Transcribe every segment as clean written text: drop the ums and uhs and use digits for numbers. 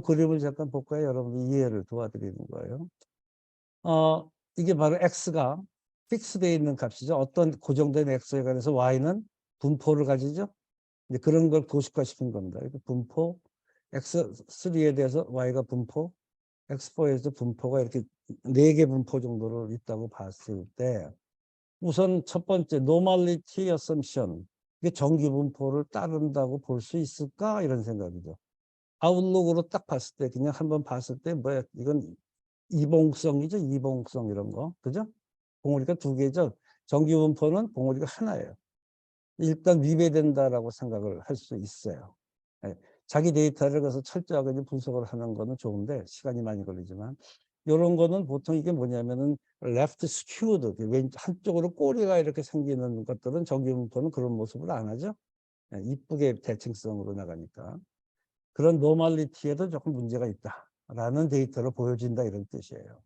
그림을 잠깐 볼까요? 여러분들 이해를 도와드리는 거예요. 이게 바로 x가 픽스되어 있는 값이죠. 어떤 고정된 x에 관해서 y는 분포를 가지죠. 이제 그런 걸 도식화시킨 겁니다. 분포 x3에 대해서 y가 분포, x4에서 분포가 이렇게 4개 분포 정도로 있다고 봤을 때 우선 첫 번째 normality assumption, 이게 정기 분포를 따른다고 볼 수 있을까 이런 생각이죠. 아웃룩으로 딱 봤을 때 그냥 한번 봤을 때 뭐야 이건 이봉성이죠. 이봉성 이런 거. 그죠? 봉우리가 2개죠. 정기 분포는 봉우리가 하나예요. 일단 위배된다라고 생각을 할 수 있어요. 예, 자기 데이터를 그래서 철저하게 분석을 하는 거는 좋은데 시간이 많이 걸리지만 이런 거는 보통 이게 뭐냐면은 left skewed, 왼 한쪽으로 꼬리가 이렇게 생기는 것들은 정기 분포는 그런 모습을 안 하죠. 예, 이쁘게 대칭성으로 나가니까. 그런 노멀리티에도 조금 문제가 있다라는 데이터를 보여준다 이런 뜻이에요.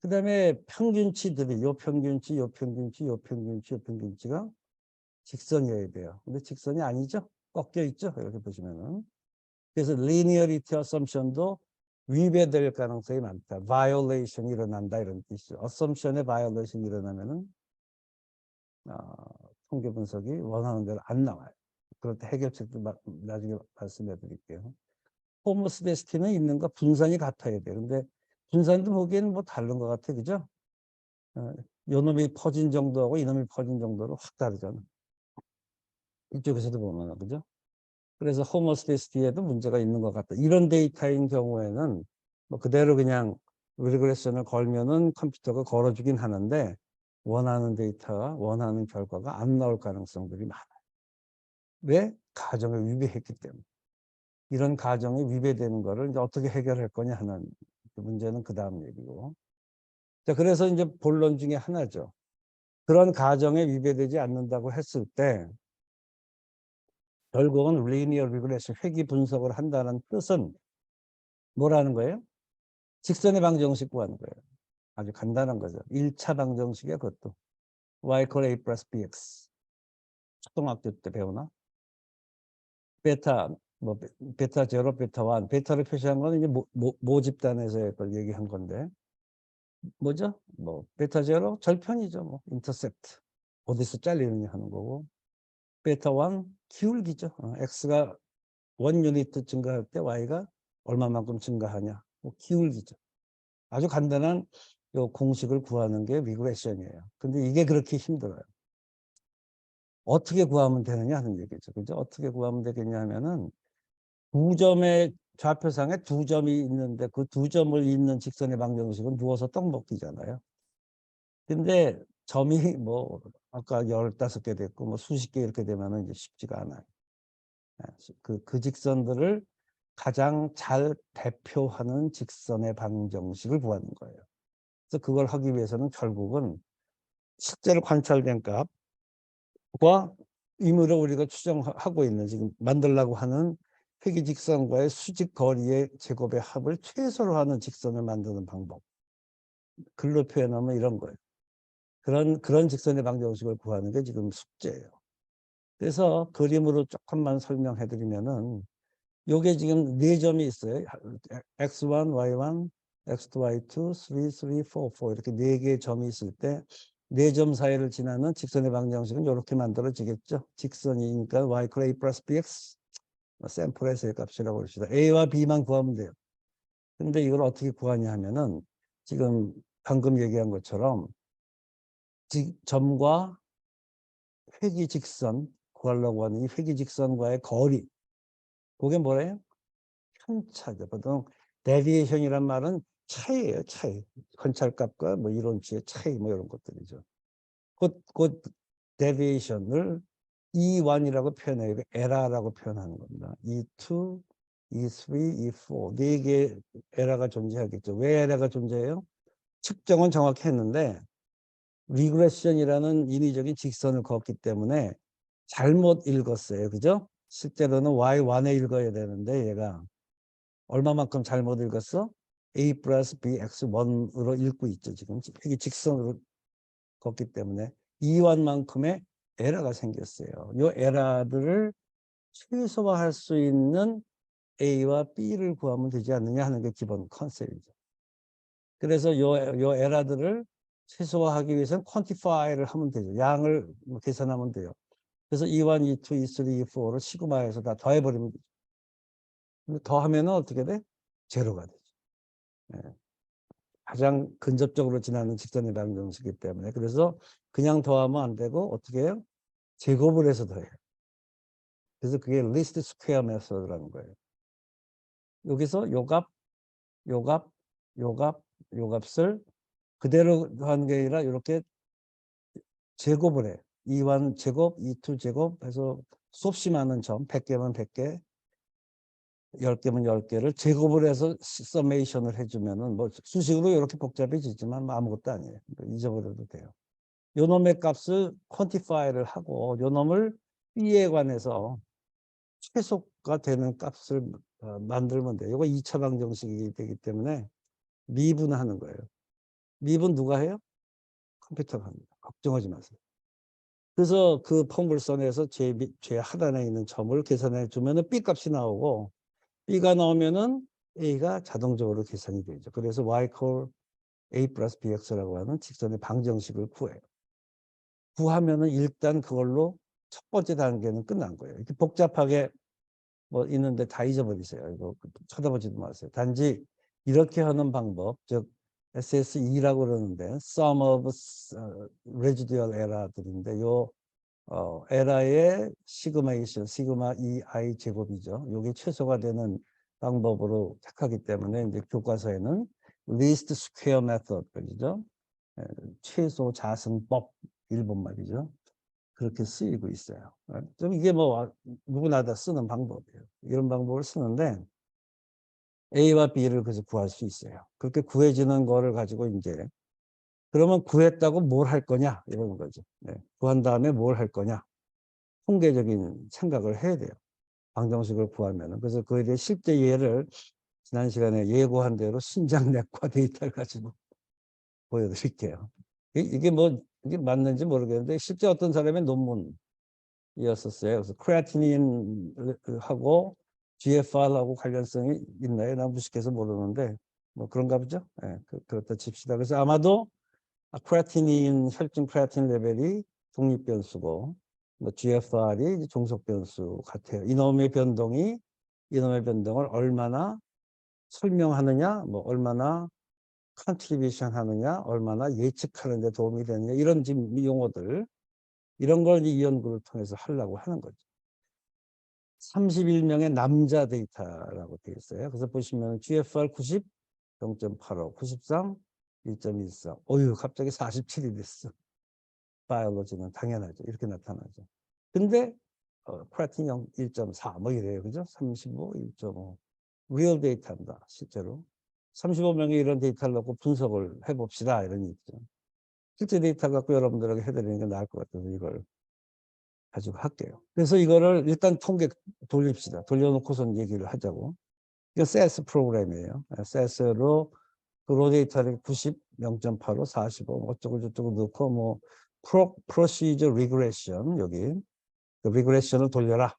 그 다음에 평균치들이 요 평균치, 요 평균치, 요 평균치, 요 평균치가 직선이어야 돼요. 근데 직선이 아니죠. 꺾여 있죠. 이렇게 보시면은. 그래서 linearity assumption도 위배될 가능성이 많다. violation이 일어난다 이런 뜻이죠. assumption에 violation이 일어나면은 통계 분석이 원하는 대로 안 나와요. 그럴 때 해결책도 나중에 말씀해 드릴게요. 호모스데스티는 있는 거 분산이 같아야 돼요. 근데 분산도 보기에는 뭐 다른 것 같아. 그죠? 요 놈이 퍼진 정도하고 이 놈이 퍼진 정도로 확 다르잖아. 이쪽에서도 보면, 그죠? 그래서 호모스데스티에도 문제가 있는 것 같다. 이런 데이터인 경우에는 뭐 그대로 그냥 리그레션을 걸면은 컴퓨터가 걸어주긴 하는데 원하는 데이터가 원하는 결과가 안 나올 가능성들이 많아요. 왜? 가정에 위배했기 때문에. 이런 가정이 위배되는 거를 이제 어떻게 해결할 거냐 하는 문제는 그 다음 얘기고. 자, 그래서 이제 본론 중에 하나죠. 그런 가정에 위배되지 않는다고 했을 때 결국은 linear regression, 회귀 분석을 한다는 뜻은 뭐라는 거예요? 직선의 방정식 구하는 거예요. 아주 간단한 거죠. 1차 방정식이야, 그것도. y = a 플러스 bx. 초등학교 때 배우나? 베타, 뭐, 베타 제로, 베타 1. 베타를 표시한 거는 이제 모집단에서 얘기한 건데. 뭐죠? 뭐, 베타 제로, 절편이죠. 뭐, 인터셉트. 어디서 잘리느냐 하는 거고. 베타 1, 기울기죠. x가 1 유니트 증가할 때 y가 얼마만큼 증가하냐. 뭐 기울기죠. 아주 간단한 요 공식을 구하는 게 리그레션이에요. 근데 이게 그렇게 힘들어요. 어떻게 구하면 되느냐 하는 얘기죠. 그죠? 어떻게 구하면 되겠냐 하면은 두 점의 좌표상에 두 점이 있는데 그 두 점을 잇는 직선의 방정식은 누워서 떡 먹기잖아요. 근데 점이 뭐 아까 15개 됐고 뭐 수십 개 이렇게 되면은 이제 쉽지가 않아요. 그 직선들을 가장 잘 대표하는 직선의 방정식을 구하는 거예요. 그래서 그걸 하기 위해서는 결국은 실제로 관찰된 값과 임의로 우리가 추정하고 있는 지금 만들려고 하는 회귀 직선과의 수직 거리의 제곱의 합을 최소로 하는 직선을 만드는 방법. 글로 표현하면 이런 거예요. 그런 직선의 방정식을 구하는 게 지금 숙제예요. 그래서 그림으로 조금만 설명해 드리면은 요게 지금 4점이 있어요. x1, y1, x2, y2, 3, 3, 4, 4 이렇게 4개의 점이 있을 때 4점 사이를 지나는 직선의 방정식은 이렇게 만들어지겠죠. 직선이니까 y = a 플러스 bx 샘플에서의 값이라고 합시다. a와 b만 구하면 돼요. 근데 이걸 어떻게 구하냐 하면은 지금 방금 얘기한 것처럼 점과 회귀 직선 구하려고 하는 이 회귀 직선과의 거리, 그게 뭐래요? 편차죠. 보통 데비에이션이란 말은 차이예요, 차이. 관찰값과 뭐 이론치의 차이 뭐 이런 것들이죠. 그 데비에이션을 E1이라고 표현해요. 에라라고 표현하는 겁니다. E2, E3, E4 네 개의 에라가 존재하겠죠. 왜 에라가 존재해요? 측정은 정확히 했는데 리그레션이라는 인위적인 직선을 걷기 때문에 잘못 읽었어요. 그죠? 실제로는 Y1에 읽어야 되는데 얘가 얼마만큼 잘못 읽었어? A 플러스 B X1으로 읽고 있죠. 지금 이게 직선으로 걷기 때문에 이완만큼의 에러가 생겼어요. 이 에러들을 최소화할 수 있는 A와 B를 구하면 되지 않느냐 하는 게 기본 컨셉이죠. 그래서 요 에라들을 최소화하기 위해서는 퀀티파이를 하면 되죠. 양을 계산하면 돼요. 그래서 E1, E2, E3, E4를 시그마에서 다 더해버리면 되죠. 근데 더하면은 어떻게 돼? 제로가 되죠. 예. 가장 근접적으로 지나는 직선의 방정식이기 때문에. 그래서 그냥 더하면 안 되고 어떻게 해요? 제곱을 해서 더해요. 그래서 그게 리스트 스퀘어 메소드라는 거예요. 여기서 요 값, 요 값, 요 값, 요 값을 그대로 하는 게 아니라 이렇게 제곱을 해. E1 제곱, E2 제곱 해서 수없이 많은 점, 100개면 100개, 10개면 10개를 제곱을 해서 서메이션을 해주면은 뭐 수식으로 이렇게 복잡해지지만 뭐 아무것도 아니에요. 잊어버려도 돼요. 요 놈의 값을 퀀티파이를 하고 요 놈을 B에 관해서 최소가 되는 값을 만들면 돼요. 이거 2차 방정식이 되기 때문에 미분하는 거예요. 미분 누가 해요? 컴퓨터가 합니다. 걱정하지 마세요. 그래서 그 포물선에서 제 하단에 있는 점을 계산해 주면은 B 값이 나오고 B가 나오면은 A가 자동적으로 계산이 되죠. 그래서 Y 콜 A 플러스 BX라고 하는 직선의 방정식을 구해요. 구하면은 일단 그걸로 첫 번째 단계는 끝난 거예요. 이렇게 복잡하게 뭐 있는데 다 잊어버리세요. 이거 쳐다보지도 마세요. 단지 이렇게 하는 방법, 즉 SSE라고 그러는데 Sum of Residual Error들인데 요 에라의 시그마이션, 시그마 EI 제곱이죠. 이게 최소가 되는 방법으로 택하기 때문에 이제 교과서에는 Least Square Method, 그죠? 최소 자승법, 일본말이죠. 그렇게 쓰이고 있어요. 좀 이게 뭐 누구나 다 쓰는 방법이에요. 이런 방법을 쓰는데 A와 B를 그래서 구할 수 있어요. 그렇게 구해지는 거를 가지고 이제 그러면 구했다고 뭘 할 거냐 이러는 거죠. 네. 구한 다음에 뭘 할 거냐. 통계적인 생각을 해야 돼요. 방정식을 구하면은. 그래서 그에 대해 실제 예를 지난 시간에 예고한 대로 신장 내과 데이터를 가지고 보여드릴게요. 이게 뭐 이게 맞는지 모르겠는데 실제 어떤 사람의 논문이었었어요. 그래서 크레아티닌하고 GFR하고 관련성이 있나요? 난 무식해서 모르는데 뭐 그런가 보죠. 네, 그렇다 칩시다. 그래서 아마도 크레아티닌 혈중 크레아틴 레벨이 독립 변수고 뭐 GFR이 종속 변수 같아요. 이놈의 변동을 얼마나 설명하느냐, 뭐 얼마나 컨트리뷰션 하느냐, 얼마나 예측하는 데 도움이 되느냐 이런 지금 용어들 이런 걸 이 연구를 통해서 하려고 하는 거죠. 31명의 남자 데이터라고 되어 있어요. 그래서 보시면 GFR 90, 0.85, 93, 1.14. 어휴, 갑자기 47이 됐어. 바이올로지는 당연하죠. 이렇게 나타나죠. 근데 크레아틴 1.4 뭐 이래요. 그죠? 35, 1.5. 리얼 데이터입니다. 실제로. 35명의 이런 데이터를 놓고 분석을 해봅시다. 이런 얘기죠. 실제 데이터 갖고 여러분들에게 해드리는 게 나을 것 같아서 이걸 가지고 할게요. 그래서 이거를 일단 통계 돌립시다. 돌려놓고선 얘기를 하자고. 이거 SAS 프로그램이에요. SAS로 그 로 데이터를 90, 0.85, 45 어쩌고 저쩌고 넣고 뭐 프로시저 리그레션 여기 그 리그레션을 돌려라.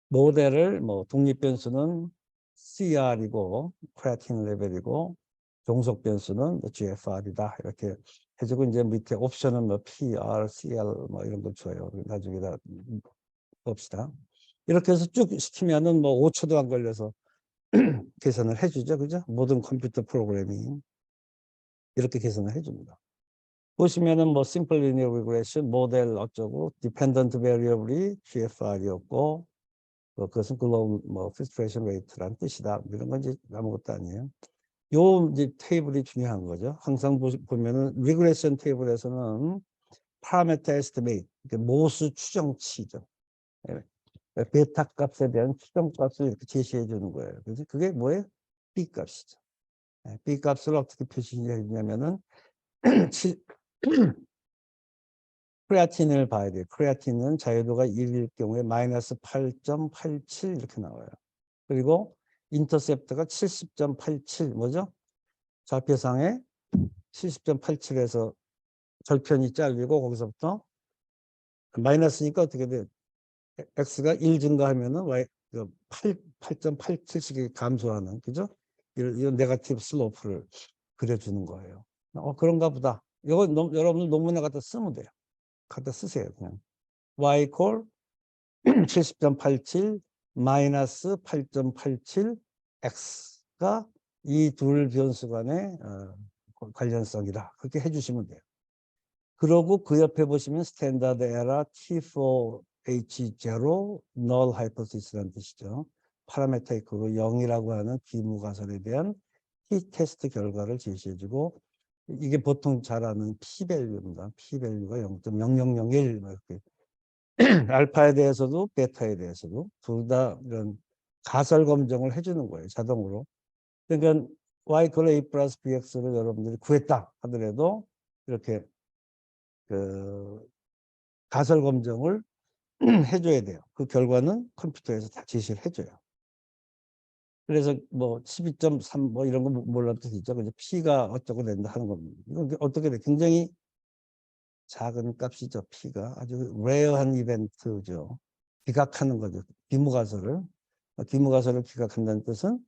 모델을 뭐 독립 변수는 CR이고 크레아틴 레벨이고 종속 변수는 뭐 GFR이다. 이렇게 해주고 이제 밑에 옵션은 뭐 PR, CL 뭐 이런 거 줘요. 나중에 다 봅시다. 이렇게 해서 쭉 시키면은 뭐 5초도 안 걸려서 계산을 해주죠. 그죠? 모든 컴퓨터 프로그래밍 이렇게 계산을 해줍니다. 보시면은 뭐 simple linear regression 모델 어쩌고 dependent variable이 GFR이었고 그것은 글로벌 뭐 filtration rate라는 뜻이다. 이런 건 이제 아무것도 아니에요. 요 이제 테이블이 중요한 거죠. 항상 보면은 regression 테이블에서는 parameter estimate 모수 추정치죠. 베타 값에 대한 추정값을 이렇게 제시해 주는 거예요. 그래서 그게 뭐예요? B 값이죠. B 값을 어떻게 표시했냐면은 크레아틴을 봐야 돼요. 크레아틴은 자유도가 1일 경우에 마이너스 8.87 이렇게 나와요. 그리고 인터셉트가 70.87 뭐죠? 좌표상에 70.87에서 절편이 잘리고 거기서부터 마이너스니까 어떻게 돼요? x가 1 증가하면은 y 8.87씩 감소하는, 그죠? 이런 네거티브 슬로프를 그려주는 거예요. 그런가 보다. 이거 여러분들 논문에 갖다 쓰면 돼요. 갖다 쓰세요, 그냥. y 콜 70.87 마이너스 8.87 x가 이 둘 변수 간의 관련성이다. 그렇게 해주시면 돼요. 그러고 그 옆에 보시면 스탠다드 에러 T4H0 null hypothesis라는 뜻이죠. 파라메트릭으로 0이라고 하는 기무가설에 대한 T-테스트 결과를 제시해주고, 이게 보통 잘 아는 P-밸류입니다. P-밸류가 0.0001 이렇게. 알파에 대해서도 베타에 대해서도 둘 다 이런 가설 검증을 해주는 거예요, 자동으로. 그러니까 y = a 플러스 bx를 여러분들이 구했다 하더라도 이렇게 그 가설 검증을 해줘야 돼요. 그 결과는 컴퓨터에서 다 제시를 해줘요. 그래서 뭐 12.3 뭐 이런 거 몰라도 되죠. 그냥 P가 어쩌고 된다 하는 겁니다. 이건 어떻게 돼? 굉장히 작은 값이죠. P가 아주 레어한 이벤트죠. 기각하는 거죠. 비무가설을. 비무가설을 기각한다는 뜻은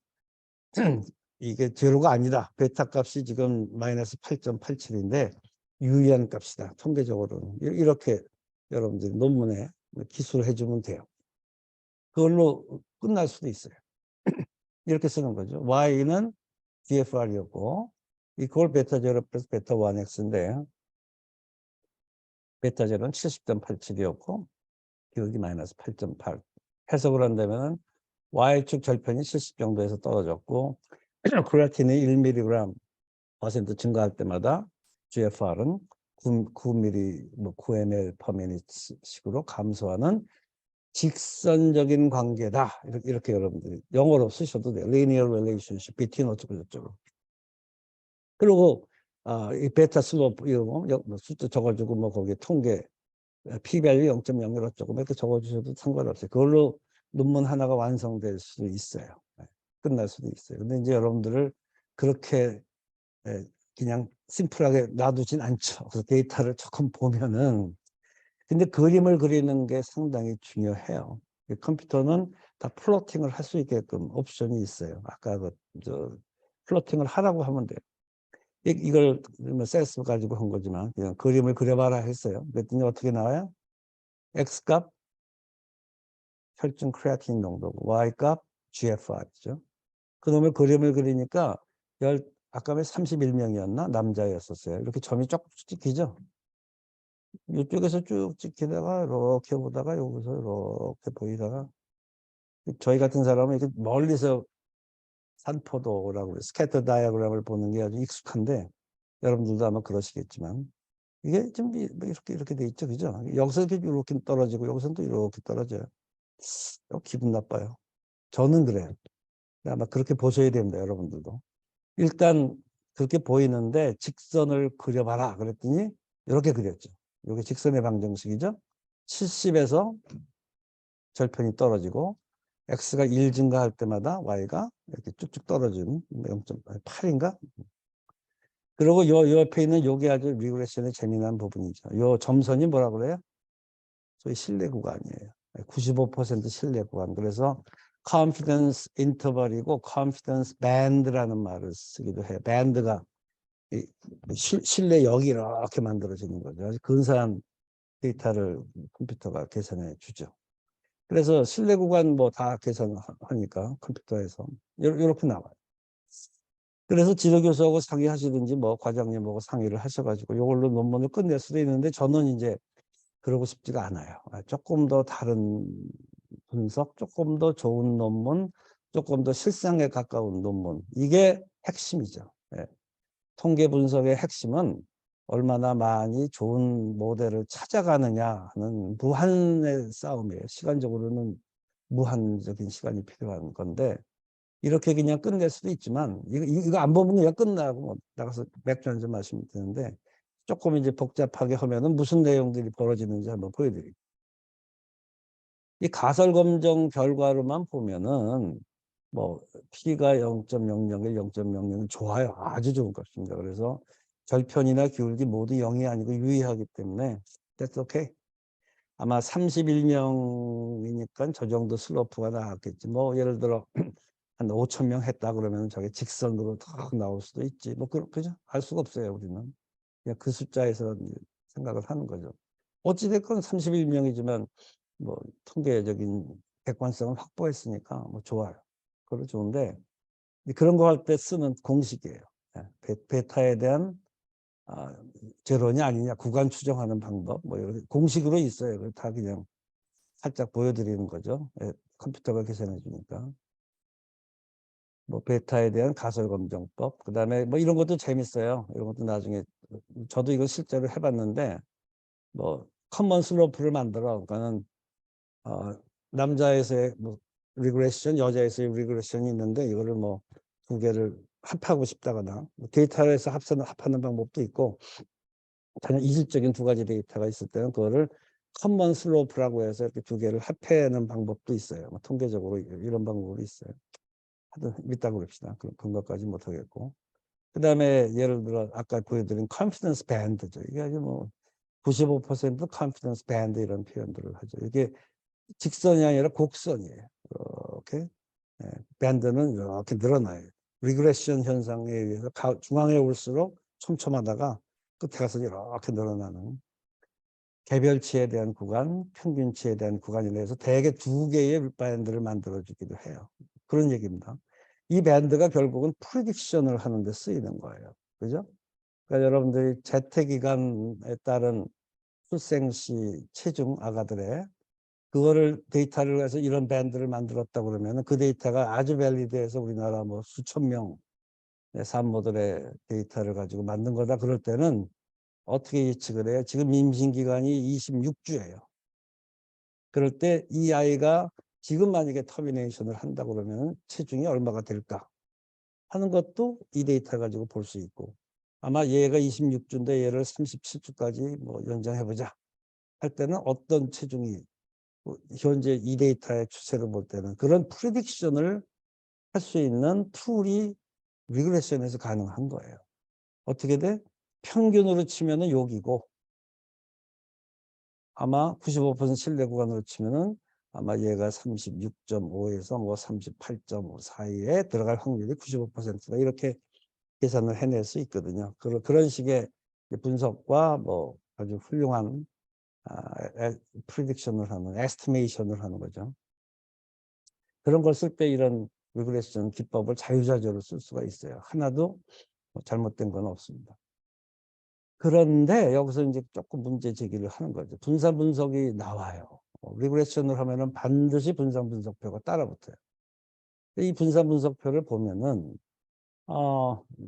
이게 제로가 아니다. 베타 값이 지금 마이너스 8.87인데 유의한 값이다. 통계적으로는. 이렇게 여러분들이 논문에 기술해 주면 돼요. 그걸로 끝날 수도 있어요. 이렇게 쓰는 거죠. y는 GFR이었고 이걸 베타 제로 플러스 베타 1x인데 베타 제로는 70.87이었고 기울기 마이너스 8.8. 해석을 한다면 Y축 절편이 70 정도에서 떨어졌고 크레아틴이 1mg 퍼센트 증가할 때마다 GFR은 9ml, 9ml per minute 식으로 감소하는 직선적인 관계다. 이렇게 여러분들이 영어로 쓰셔도 돼요. Linear relationship between 어쩌고 저쩌고. 그리고 이 베타 슬로프 이런 거 숫자 적어주고 뭐 거기에 통계 P-밸류 0.01 어쩌고 이렇게 적어주셔도 상관없어요. 그걸로 논문 하나가 완성될 수도 있어요. 끝날 수도 있어요. 근데 이제 여러분들을 그렇게 그냥 심플하게 놔두진 않죠. 그래서 데이터를 조금 보면은 근데 그림을 그리는 게 상당히 중요해요. 컴퓨터는 다 플로팅을 할 수 있게끔 옵션이 있어요. 아까 플로팅을 하라고 하면 돼요. 이걸 셀스 가지고 한 거지만 그냥 그림을 그려봐라 했어요. 그랬더니 어떻게 나와요? X값 혈중 크레아틴 농도고 Y값 GFR이죠. 그놈의 그림을 그리니까 아까 31명이었나? 남자였었어요. 이렇게 점이 쭉 찍히죠? 이쪽에서 쭉 찍히다가 이렇게 보다가 여기서 이렇게 보이다가 저희 같은 사람은 이렇게 멀리서 산포도라고 스캐터 다이어그램을 보는 게 아주 익숙한데 여러분들도 아마 그러시겠지만 이게 좀 이렇게 돼 있죠, 그죠? 여기서 이렇게 떨어지고 여기서는 또 이렇게 떨어져요. 기분 나빠요. 저는 그래요. 아마 그렇게 보셔야 됩니다, 여러분들도. 일단 그렇게 보이는데 직선을 그려봐라 그랬더니 이렇게 그렸죠. 이게 직선의 방정식이죠. 70에서 절편이 떨어지고 x가 1 증가할 때마다 y가 이렇게 쭉쭉 떨어지는 0.8인가? 그리고 요 옆에 있는 요게 아주 리그레션의 재미난 부분이죠. 요 점선이 뭐라 그래요? 소위 신뢰 구간이에요. 95% 신뢰 구간. 그래서 confidence interval이고 confidence band라는 말을 쓰기도 해요. band가 신뢰역이 이렇게 만들어지는 거죠. 아주 근사한 데이터를 컴퓨터가 계산해 주죠. 그래서 신뢰 구간 뭐 다 계산하니까 컴퓨터에서 이렇게 나와요. 그래서 지도교수하고 상의하시든지 뭐 과장님하고 상의를 하셔가지고 이걸로 논문을 끝낼 수도 있는데 저는 이제 그러고 싶지가 않아요. 조금 더 다른 분석, 조금 더 좋은 논문, 조금 더 실상에 가까운 논문. 이게 핵심이죠. 예. 통계 분석의 핵심은 얼마나 많이 좋은 모델을 찾아가느냐 하는 무한의 싸움이에요. 시간적으로는 무한적인 시간이 필요한 건데 이렇게 그냥 끝낼 수도 있지만 이거 안 보면 그냥 끝나고 뭐 나가서 맥주 한잔 마시면 되는데 조금 이제 복잡하게 하면은 무슨 내용들이 벌어지는지 한번 보여드릴게요. 이 가설 검정 결과로만 보면은 뭐 P가 0.001, 0.00은 좋아요. 아주 좋은 값입니다. 그래서 절편이나 기울기 모두 0이 아니고 유의하기 때문에 that's okay. 아마 31명이니까 저 정도 슬로프가 나왔겠지. 뭐 예를 들어 한 5,000명 했다 그러면 저게 직선으로 탁 나올 수도 있지. 뭐 그죠? 알 수가 없어요, 우리는. 그냥 그 숫자에서 생각을 하는 거죠. 어찌 됐건 31명이지만 뭐 통계적인 객관성을 확보했으니까 뭐 좋아요. 그거 좋은데 그런 거 할 때 쓰는 공식이에요. 베타에 대한 제로냐 아니냐 구간 추정하는 방법 뭐 이런 공식으로 있어요. 그걸 다 그냥 살짝 보여드리는 거죠. 컴퓨터가 계산해 주니까. 뭐 베타에 대한 가설 검정법, 그다음에 뭐 이런 것도 재밌어요. 이런 것도 나중에 저도 이거 실제로 해봤는데 뭐 커먼 슬로프를 만들어. 그러니까는 남자에서의 뭐 리그레션, 여자에서의 리그레션이 있는데 이거를 뭐 두 개를 합하고 싶다거나 데이터에서 합하는 방법도 있고 전혀 이질적인 두 가지 데이터가 있을 때는 그거를 커먼 슬로프라고 해서 이렇게 두 개를 합해내는 방법도 있어요. 뭐 통계적으로 이런 방법이 있어요. 하여튼 믿다고 그럽시다. 그런 것까지 못하겠고. 그 다음에 예를 들어 아까 보여드린 컨피던스 밴드죠. 이게 아주 뭐 95% 컨피던스 밴드 이런 표현들을 하죠. 이게 직선이 아니라 곡선이에요. 이렇게 밴드는 이렇게 늘어나요. 리그레션 현상에 의해서 중앙에 올수록 촘촘하다가 끝에 가서 이렇게 늘어나는 개별치에 대한 구간, 평균치에 대한 구간이 돼서 대개 두 개의 밴드를 만들어주기도 해요. 그런 얘기입니다. 이 밴드가 결국은 프리딕션을 하는 데 쓰이는 거예요. 그죠? 그러니까 여러분들이 재택기간에 따른 출생시 체중 아가들의 그거를 데이터를 해서 이런 밴드를 만들었다 그러면 그 데이터가 아주 밸리드해서 우리나라 뭐 수천 명의 산모들의 데이터를 가지고 만든 거다 그럴 때는 어떻게 예측을 해요? 지금 임신기간이 26주예요. 그럴 때 이 아이가 지금 만약에 터미네이션을 한다 그러면 체중이 얼마가 될까 하는 것도 이 데이터 가지고 볼 수 있고 아마 얘가 26주인데 얘를 37주까지 뭐 연장해보자 할 때는 어떤 체중이 현재 이 데이터의 추세를 볼 때는 그런 프리딕션을 할 수 있는 툴이 리그레션에서 가능한 거예요. 어떻게 돼? 평균으로 치면은 여기고 아마 95% 신뢰 구간으로 치면은 아마 얘가 36.5에서 뭐 38.5 사이에 들어갈 확률이 95%다 이렇게 계산을 해낼 수 있거든요. 그런 식의 분석과 뭐 아주 훌륭한 프리딕션을 하는, 에스티메이션을 하는 거죠. 그런 걸 쓸 때 이런 리그레션 기법을 자유자재로 쓸 수가 있어요. 하나도 잘못된 건 없습니다. 그런데 여기서 이제 조금 문제 제기를 하는 거죠. 분산 분석이 나와요. 리그레션을 하면은 반드시 분산 분석표가 따라붙어요. 이 분산 분석표를 보면은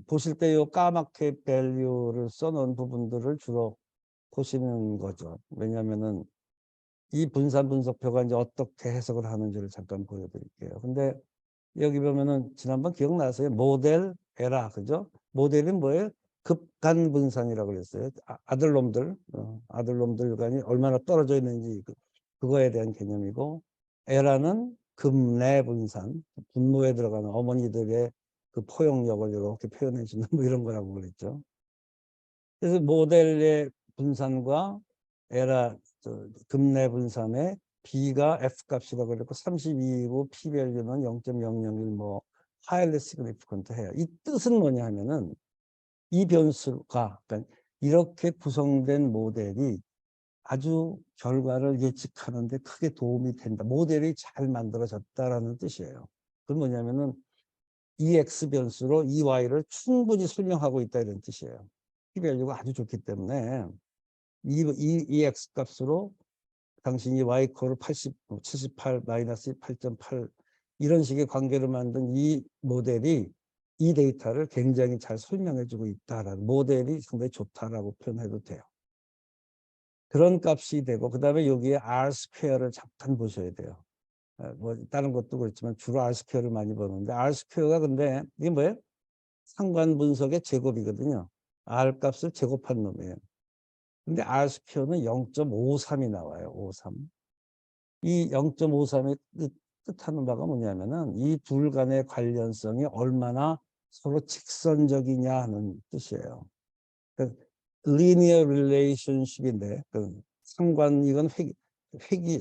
보실 때 요 까맣게 밸류를 써놓은 부분들을 주로 보시는 거죠. 왜냐하면은 이 분산 분석표가 이제 어떻게 해석을 하는지를 잠깐 보여드릴게요. 근데 여기 보면은 지난번 기억나세요? 모델 에라 그죠? 모델이 뭐예요? 급간 분산이라고 그랬어요. 아들놈들 아들놈들 간이 얼마나 떨어져 있는지 그거에 대한 개념이고 에라는 급내 분산 분모에 들어가는 어머니들의 그 포용력을 이렇게 표현해 주는 뭐 이런 거라고 그랬죠. 그래서 모델의 분산과 에라 급내 분산의 B가 F값이라고 그랬고 32이고 P-밸류는 0.001 뭐 highly significant 해요. 이 뜻은 뭐냐 하면은 이 변수가 그러니까 이렇게 구성된 모델이 아주 결과를 예측하는 데 크게 도움이 된다. 모델이 잘 만들어졌다라는 뜻이에요. 그건 뭐냐면은 이 X 변수로 이 Y를 충분히 설명하고 있다 이런 뜻이에요. P-밸류가 아주 좋기 때문에 이 X 값으로 당신이 Y코를 80, 78, 마이너스 8.8 이런 식의 관계를 만든 이 모델이 이 데이터를 굉장히 잘 설명해주고 있다라는 모델이 상당히 좋다라고 표현해도 돼요. 그런 값이 되고 그 다음에 여기에 R 스퀘어를 잠깐 보셔야 돼요. 뭐 다른 것도 그렇지만 주로 R 스퀘어를 많이 보는데 R 스퀘어가 근데 이게 뭐예요? 상관 분석의 제곱이거든요. R 값을 제곱한 놈이에요. 근데 R 스퀘어는 0.53이 나와요. 53. 이 0.53의 뜻하는 바가 뭐냐면은 이 둘 간의 관련성이 얼마나 서로 직선적이냐 하는 뜻이에요. 그 linear relationship인데 그 상관 이건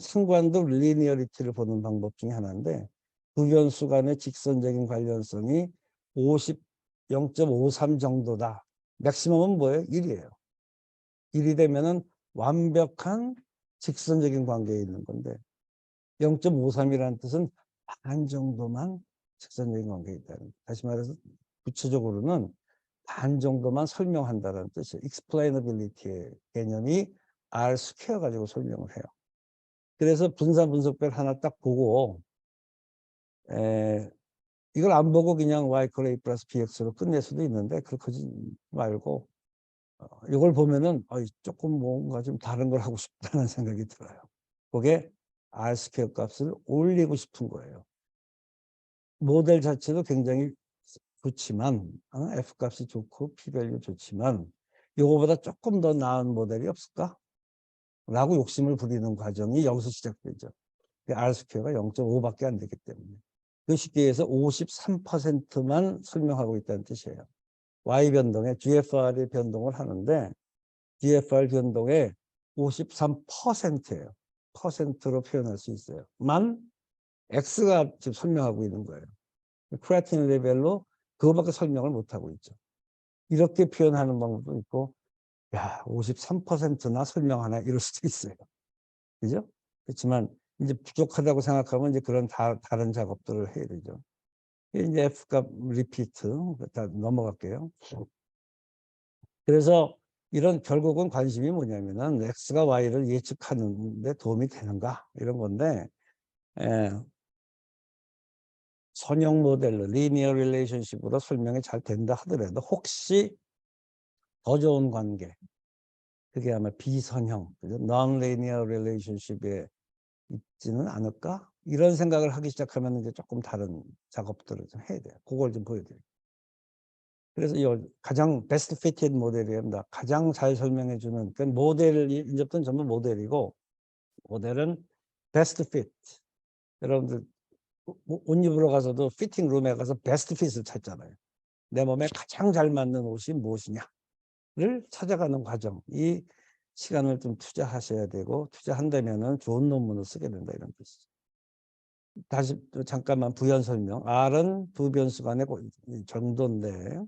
상관도 리니어리티를 보는 방법 중에 하나인데 두 변수 간의 직선적인 관련성이 0.53 정도다. 맥시멈은 뭐예요? 1이에요. 1이 되면은 완벽한 직선적인 관계에 있는 건데 0.53이라는 뜻은 반 정도만 직선적인 관계에 있다는. 다시 말해서 구체적으로는 반 정도만 설명한다는 뜻이에요. explainability의 개념이 R 스퀘어 가지고 설명을 해요. 그래서 분산 분석별 하나 딱 보고 이걸 안 보고 그냥 y A 플러스 bx로 끝낼 수도 있는데 그렇게 말고 이걸 보면은 조금 뭔가 좀 다른 걸 하고 싶다는 생각이 들어요. 그게 R 스퀘어 값을 올리고 싶은 거예요. 모델 자체도 굉장히 좋지만 F 값이 좋고 P 밸류 좋지만 이거보다 조금 더 나은 모델이 없을까? 라고 욕심을 부리는 과정이 여기서 시작되죠. R 스퀘어가 0.5밖에 안 되기 때문에. 그 쉽게해서 53%만 설명하고 있다는 뜻이에요. Y 변동에 GFR의 변동을 하는데 GFR 변동의 53%예요. 퍼센트로 표현할 수 있어요. 만 X가 지금 설명하고 있는 거예요. 크레아틴 레벨로 그거밖에 설명을 못하고 있죠. 이렇게 표현하는 방법도 있고, 야, 53%나 설명하나 이럴 수도 있어요. 그죠? 그렇지만 이제 부족하다고 생각하면 이제 그런 다른 작업들을 해야 되죠. 이제 F값 리피트 다 넘어갈게요. 그래서 이런 결국은 관심이 뭐냐면은 X가 Y를 예측하는 데 도움이 되는가 이런 건데 선형 모델로 리니어 릴레이션십으로 설명이 잘 된다 하더라도 혹시 더 좋은 관계 그게 아마 비선형 non-linear relationship에 있지는 않을까 이런 생각을 하기 시작하면 이제 조금 다른 작업들을 좀 해야 돼요. 그걸 좀 보여드려요. 그래서 이 가장 베스트 피티드 모델이랍니다. 가장 잘 설명해 주는 그 모델 인접된 전부 모델이고 모델은 베스트 피트. 여러분들 옷 입으러 가서도 피팅 룸에 가서 베스트 핏을 찾잖아요. 내 몸에 가장 잘 맞는 옷이 무엇이냐를 찾아가는 과정. 이 시간을 좀 투자하셔야 되고 투자한다면은 좋은 논문을 쓰게 된다 이런 뜻이죠. 다시 또 잠깐만 부연 설명. R은 두 변수 간의 정도인데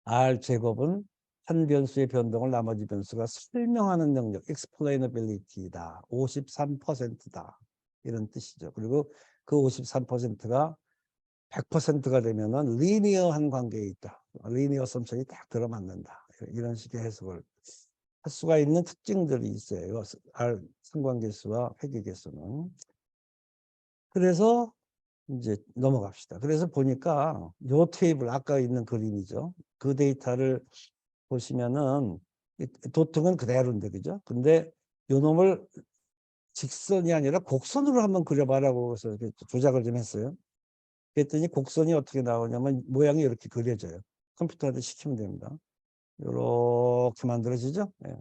R 제곱은 한 변수의 변동을 나머지 변수가 설명하는 능력, explainability다. 53%다. 이런 뜻이죠. 그리고 그 53%가 100%가 되면은 리니어한 관계에 있다. 리니어 썸션이 딱 들어맞는다. 이런 식의 해석을 할 수가 있는 특징들이 있어요. R 상관계수와 회계계수는. 그래서 이제 넘어갑시다. 그래서 보니까 요 테이블 아까 있는 그림이죠. 그 데이터를 보시면은 도통은 그대로인데 그죠? 근데 요 놈을 직선이 아니라 곡선으로 한번 그려봐라고 해서 이렇게 조작을 좀 했어요. 그랬더니 곡선이 어떻게 나오냐면 모양이 이렇게 그려져요. 컴퓨터한테 시키면 됩니다. 이렇게 만들어지죠? 네.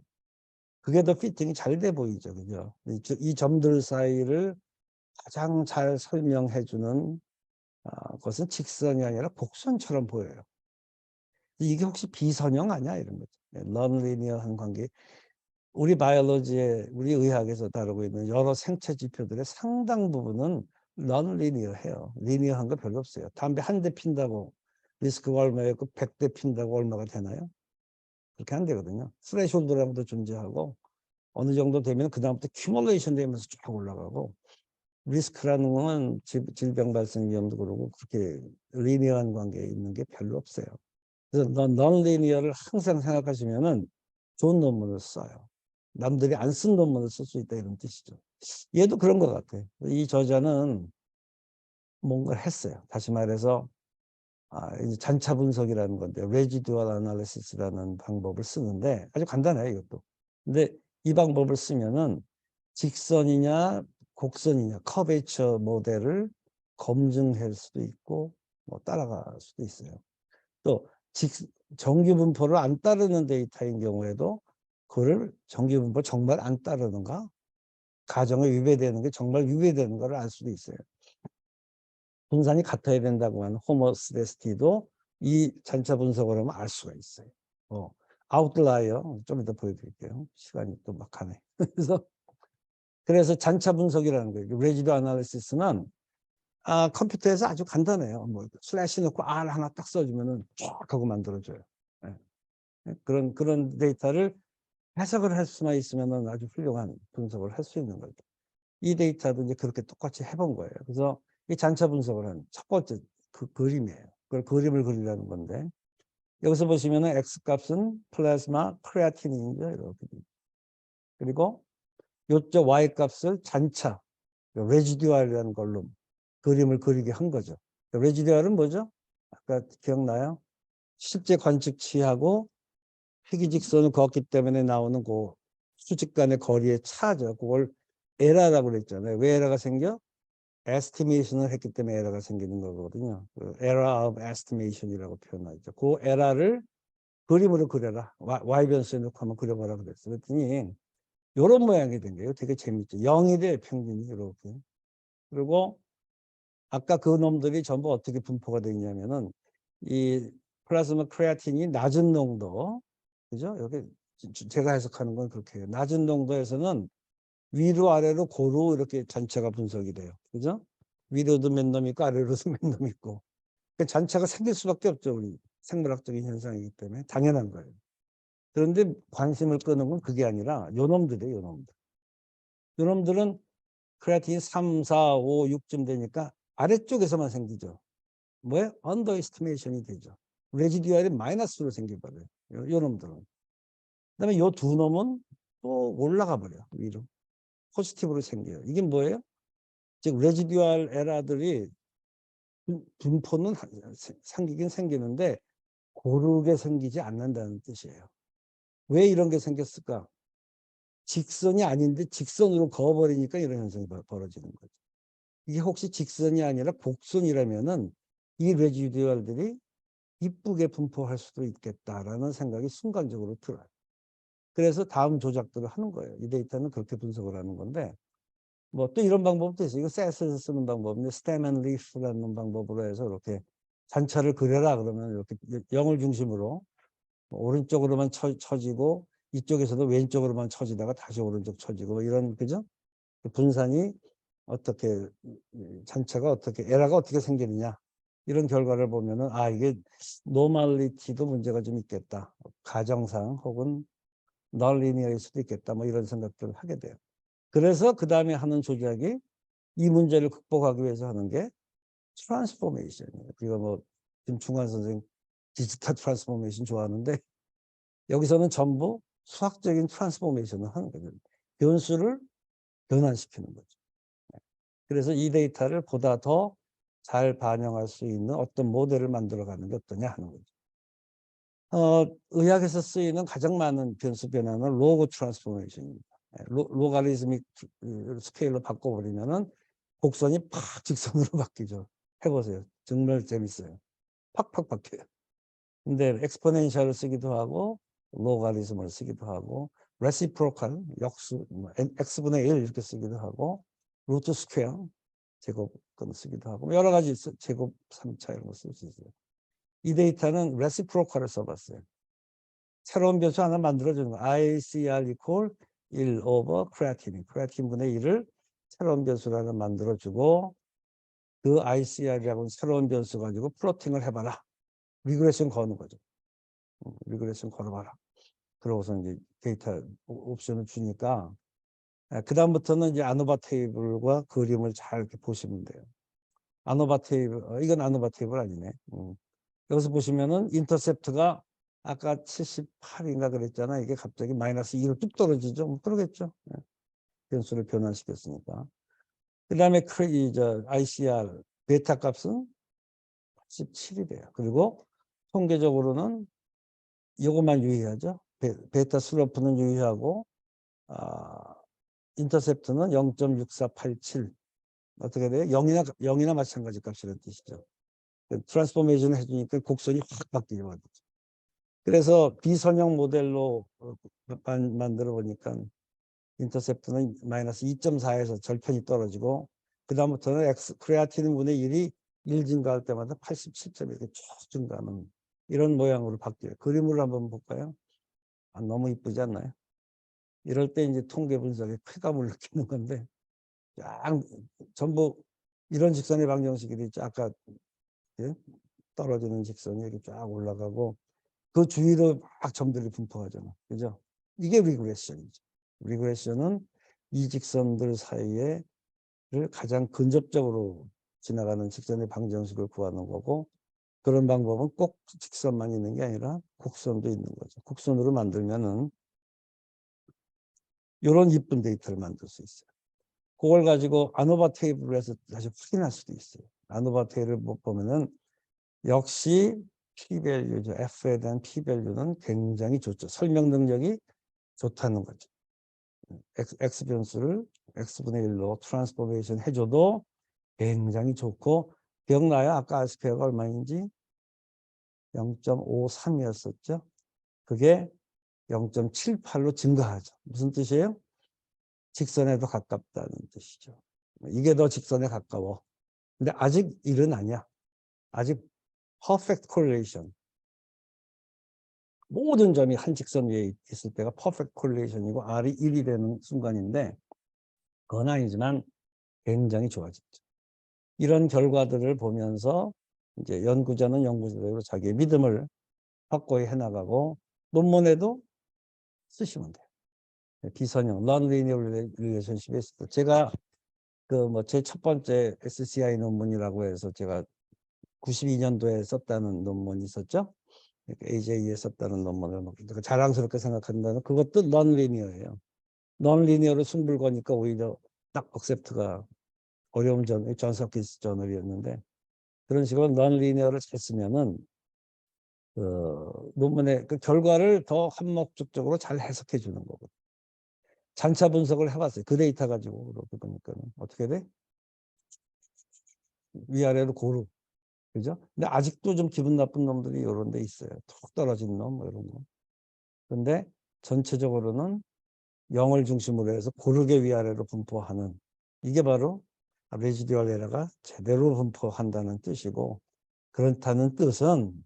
그게 더 피팅이 잘 돼 보이죠. 그죠? 이 점들 사이를 가장 잘 설명해 주는 것은 직선이 아니라 곡선처럼 보여요. 이게 혹시 비선형 아니야? 이런 거죠. 넌리니어한 관계. 우리 바이올로지에, 우리 의학에서 다루고 있는 여러 생체 지표들의 상당 부분은 넌리니어해요. 리니어한 거 별로 없어요. 담배 한 대 핀다고 리스크가 얼마였고 100대 핀다고 얼마가 되나요? 그렇게 안 되거든요. 스레숄드라는 것도 존재하고 어느 정도 되면 그다음부터 큐뮬레이션 되면서 쭉 올라가고 리스크라는 건 질병 발생 위험도 그러고 그렇게 리니어한 관계에 있는 게 별로 없어요. 그래서 넌리니어를 항상 생각하시면은 좋은 논문을 써요. 남들이 안 쓴 논문을 쓸 수 있다 이런 뜻이죠. 얘도 그런 것 같아요. 이 저자는 뭔가를 했어요. 다시 말해서 이제 잔차 분석이라는 건데 레지듀얼 애널리시스라는 방법을 쓰는데 아주 간단해요 이것도. 근데 이 방법을 쓰면은 직선이냐 곡선이냐 커베이처 모델을 검증할 수도 있고 뭐 따라갈 수도 있어요. 또 정규 분포를 안 따르는 데이터인 경우에도 그거를 정규 분포 정말 안 따르는가 가정에 위배되는 게 정말 위배되는 걸 알 수도 있어요. 분산이 같아야 된다고 하는 호모스데스티도 이 잔차 분석을 하면 알 수가 있어요. 아웃라이어 좀 이따 보여드릴게요. 시간이 또 막하네. 그래서 그래서 잔차 분석이라는 거예요. 레지듀 아날리시스는 컴퓨터에서 아주 간단해요. 뭐 슬래시 넣고 R 하나 딱 써주면은 쫙 하고 만들어줘요. 예. 그런 데이터를 해석을 할 수만 있으면은 아주 훌륭한 분석을 할 수 있는 거죠. 이 데이터도 이제 그렇게 똑같이 해본 거예요. 그래서 이 잔차 분석을 한 첫 번째 그림이에요. 그걸 그림을 그리라는 건데, 여기서 보시면은 X 값은 플라즈마 크레아틴인이죠. 이렇게. 그리고 요쪽 Y 값을 잔차, 레지듀얼이라는 걸로 그림을 그리게 한 거죠. 레지듀얼은 뭐죠? 아까 기억나요? 실제 관측치하고 희귀직선을 그었기 때문에 나오는 그 수직 간의 거리의 차죠. 그걸 에러라고 그랬잖아요. 왜 에러가 생겨? 에스티메이션을 했기 때문에 에러가 생기는 거거든요. 그 error of estimation이라고 표현하죠. 그 에러를 그림으로 그려라. Y 변수에 넣고 한번 그려보라 그랬어요. 그랬더니 이런 모양이 된 거예요. 되게 재밌죠. 0이 돼요, 평균이 이렇게. 그리고 아까 그 놈들이 전부 어떻게 분포가 되어 있냐면은 이 플라즈마 크레아틴이 낮은 농도, 그죠? 여기 제가 해석하는 건 그렇게 해요. 낮은 농도에서는 위로 아래로 고루 이렇게 전체가 분석이 돼요. 그죠? 위로도 몇 놈 있고 아래로도 몇 놈 있고. 그 전체가 생길 수밖에 없죠. 우리 생물학적인 현상이기 때문에 당연한 거예요. 그런데 관심을 끄는 건 그게 아니라 요 놈들이에요. 요 놈들. 요 놈들은 크레아틴이 3, 4, 5, 6쯤 되니까 아래쪽에서만 생기죠. 뭐예요? 언더에스티메이션이 되죠. 레지듀얼이 마이너스로 생겨버려요. 요 놈들은. 그다음에 요 두 놈은 또 올라가 버려 위로. 포지티브로 생겨요. 이게 뭐예요? 즉 레지듀얼 에러들이 분포는 생기긴 생기는데 고르게 생기지 않는다는 뜻이에요. 왜 이런 게 생겼을까? 직선이 아닌데 직선으로 그어버리니까 이런 현상이 벌어지는 거죠. 이게 혹시 직선이 아니라 곡선이라면은 이 레지듀얼들이 이쁘게 분포할 수도 있겠다라는 생각이 순간적으로 들어요. 그래서 다음 조작들을 하는 거예요. 이 데이터는 그렇게 분석을 하는 건데, 뭐 또 이런 방법도 있어요. 이거 셋에서 쓰는 방법인데, 스템 앤 리프라는 방법으로 해서 이렇게 잔차를 그려라 그러면 이렇게 0을 중심으로 오른쪽으로만 쳐지고 이쪽에서도 왼쪽으로만 쳐지다가 다시 오른쪽 쳐지고 뭐 이런, 그죠? 분산이 어떻게, 잔차가 어떻게, 에러가 어떻게 생기느냐 이런 결과를 보면은 이게 노멀리티도 문제가 좀 있겠다. 가정상 혹은 널리니어일 수도 있겠다. 뭐 이런 생각들을 하게 돼요. 그래서 그 다음에 하는 조작이 이 문제를 극복하기 위해서 하는 게 트랜스포메이션이에요. 그리고 뭐 김충환 선생 디지털 트랜스포메이션 좋아하는데 여기서는 전부 수학적인 트랜스포메이션을 하는 거죠. 변수를 변환시키는 거죠. 그래서 이 데이터를 보다 더 잘 반영할 수 있는 어떤 모델을 만들어가는 게 어떠냐 하는 거죠. 의학에서 쓰이는 가장 많은 변수 변화는 로그 트랜스포메이션입니다. 로가리즘믹 스케일로 바꿔버리면은 곡선이 팍 직선으로 바뀌죠. 해보세요. 정말 재밌어요. 팍팍 바뀌어요. 근데 엑스포넨셜을 쓰기도 하고 로가리즘을 쓰기도 하고 레시프로칼 역수 x분의 1 이렇게 쓰기도 하고 루트 스퀘어 제곱근 쓰기도 하고 여러 가지 제곱 3차 이런 거 쓸 수 있어요. 이 데이터는 레시프로칼을 써봤어요. 새로운 변수 하나 만들어주는 거. ICR 이퀄 1 오버 크레아틴 분의 1을 새로운 변수를 하나 만들어주고 그 ICR이라고 새로운 변수 가지고 플로팅을 해봐라. 리그레션 거는 거죠. 리그레션 걸어봐라. 그러고서 이제 데이터 옵션을 주니까 그 다음부터는 이제 아노바 테이블과 그림을 잘 이렇게 보시면 돼요. 아노바 테이블, 이건 아노바 테이블 아니네. 여기서 보시면은 인터셉트가 아까 78인가 그랬잖아. 이게 갑자기 마이너스 2로 뚝 떨어지죠. 뭐 그러겠죠. 변수를 변환시켰으니까. 그 다음에 ICR 베타 값은 87이 돼요. 그리고 통계적으로는 이것만 유의하죠. 베타 슬로프는 유의하고 인터셉트는 0.6487 어떻게 돼요? 0이나 마찬가지 값이라는 뜻이죠. 트랜스포메이션 해주니까 곡선이 확 바뀌죠. 그래서 비선형 모델로 만들어 보니까 인터셉트는 마이너스 2.4에서 절편이 떨어지고 그 다음부터는 크레아틴 분의 1이 1 증가할 때마다 87점 이렇게 쭉 증가하는 이런 모양으로 바뀌어요. 그림으로 한번 볼까요? 너무 이쁘지 않나요? 이럴 때 이제 통계 분석에 쾌감을 느끼는 건데, 쫙 전부 이런 직선의 방정식이 있죠. 아까 예? 떨어지는 직선이 이렇게 쫙 올라가고 그 주위로 막 점들이 분포하잖아. 그죠? 이게 리그레션이죠. 리그레션은 이 직선들 사이에를 가장 근접적으로 지나가는 직선의 방정식을 구하는 거고, 그런 방법은 꼭 직선만 있는 게 아니라 곡선도 있는 거죠. 곡선으로 만들면은 이런 이쁜 데이터를 만들 수 있어요. 그걸 가지고 아노바 테이블을 해서 다시 확인할 수도 있어요. 아노바 테이블을 보면은 역시 p-value죠. f에 대한 p-value는 굉장히 좋죠. 설명 능력이 좋다는 거죠. x 변수를 x분의 1로 트랜스포메이션 해줘도 굉장히 좋고, 기억나요? 아까 R스퀘어가 얼마인지? 0.53이었었죠. 그게 0.78로 증가하죠. 무슨 뜻이에요? 직선에 더 가깝다는 뜻이죠. 이게 더 직선에 가까워. 근데 아직 1은 아니야. 아직 perfect correlation. 모든 점이 한 직선 위에 있을 때가 perfect correlation이고 R이 1이 되는 순간인데, 그건 아니지만 굉장히 좋아졌죠. 이런 결과들을 보면서 이제 연구자는 연구자대로 자기의 믿음을 확고히 해나가고 논문에도 쓰시면 돼요. 비선형, non-linear relationship에 있을 때 제가 그 뭐 제 첫 번째 SCI 논문이라고 해서 제가 92년도에 썼다는 논문이 있었죠. AJ에 썼다는 논문을 자랑스럽게 생각한다는, 그것도 non-linear예요. non-linear로 승부를 거니까 오히려 딱 억셉트가 어려운 점이 존스 홉킨스 저널이었는데, 그런 식으로 non-linear를 잘 쓰면은 그 논문의 그 결과를 더 한목적으로 잘 해석해 주는 거고. 장차 분석을 해봤어요. 그 데이터 가지고. 그렇게 보니까는 어떻게 돼? 위아래로 고루. 그죠? 근데 아직도 좀 기분 나쁜 놈들이 이런 데 있어요. 툭 떨어진 놈, 뭐 이런 거. 근데 전체적으로는 0을 중심으로 해서 고르게 위아래로 분포하는, 이게 바로 레지듀얼 에러가 제대로 분포한다는 뜻이고, 그렇다는 뜻은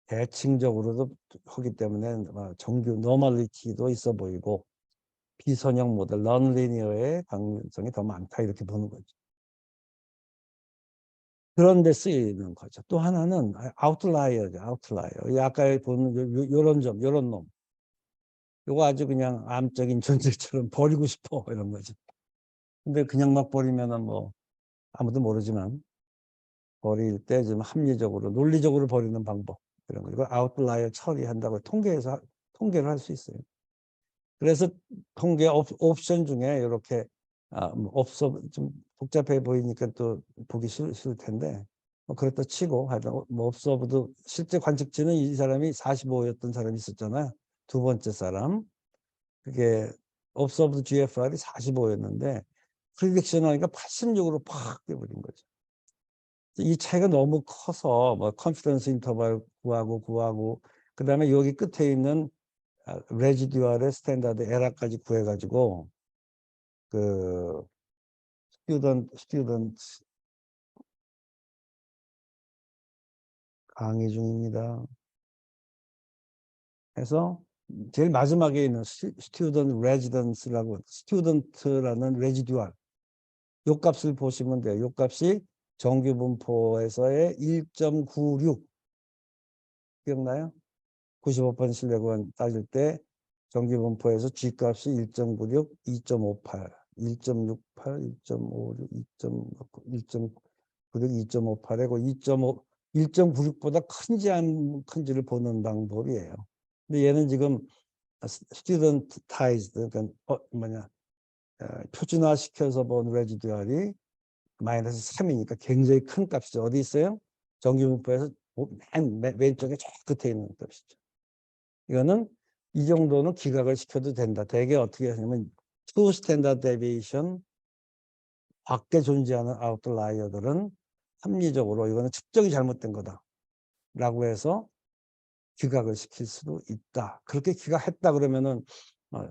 대칭적으로도 하기 때문에 정규 노멀리티도 있어 보이고, 비선형 모델 넌리니어의 가능성이 더 많다, 이렇게 보는 거죠. 그런 데 쓰이는 거죠. 또 하나는 아웃라이어죠. 아웃라이어. 아까 보는 요런 점, 요런 놈. 요거 아주 그냥 암적인 존재처럼 버리고 싶어, 이런 거죠. 근데 그냥 막 버리면은 뭐 아무도 모르지만, 버릴 때 좀 합리적으로 논리적으로 버리는 방법, 이런 거, 이거 아웃라이어 처리한다고 통계를 할 수 있어요. 그래서 통계 옵션 중에 이렇게 뭐 없어, 좀 복잡해 보이니까 또 보기 싫을 텐데, 뭐 그렇다 치고 하여튼 뭐 없어도 실제 관측치는 이 사람이 45였던 사람이 있었잖아요. 두 번째 사람. 그게 observed GFR이 45였는데 프리딕션 하니까 86으로 팍 돼버린 거죠. 이 차이가 너무 커서 뭐 컨피던스 인터벌 구하고 그다음에 여기 끝에 있는 레지듀얼의 스탠다드 에러까지 구해가지고 그 스튜던트 강의 중입니다. 해서 제일 마지막에 있는 스튜던트 레지던스라고, 스튜던트라는 레지듀얼 요 값을 보시면 돼요. 요 값이 정규 분포에서의 1.96 기억나요? 95% 신뢰구간 따질 때 정규 분포에서 G 값이 1.96, 2.58, 1.68, 2.56, 2.96, 2.58이고 2.5, 1.96보다 큰지 안 큰지를 보는 방법이에요. 근데 얘는 지금 studentized, 그러니까 표준화시켜서 본 레지듀얼이 마이너스 3이니까 굉장히 큰 값이죠. 어디 있어요? 정규분포에서 맨 왼쪽에 저 끝에 있는 값이죠. 이거는 이 정도는 기각을 시켜도 된다. 대개 어떻게 하냐면 two standard deviation 밖에 존재하는 아웃라이어들은 합리적으로 이거는 측정이 잘못된 거다 라고 해서 기각을 시킬 수도 있다. 그렇게 기각했다 그러면은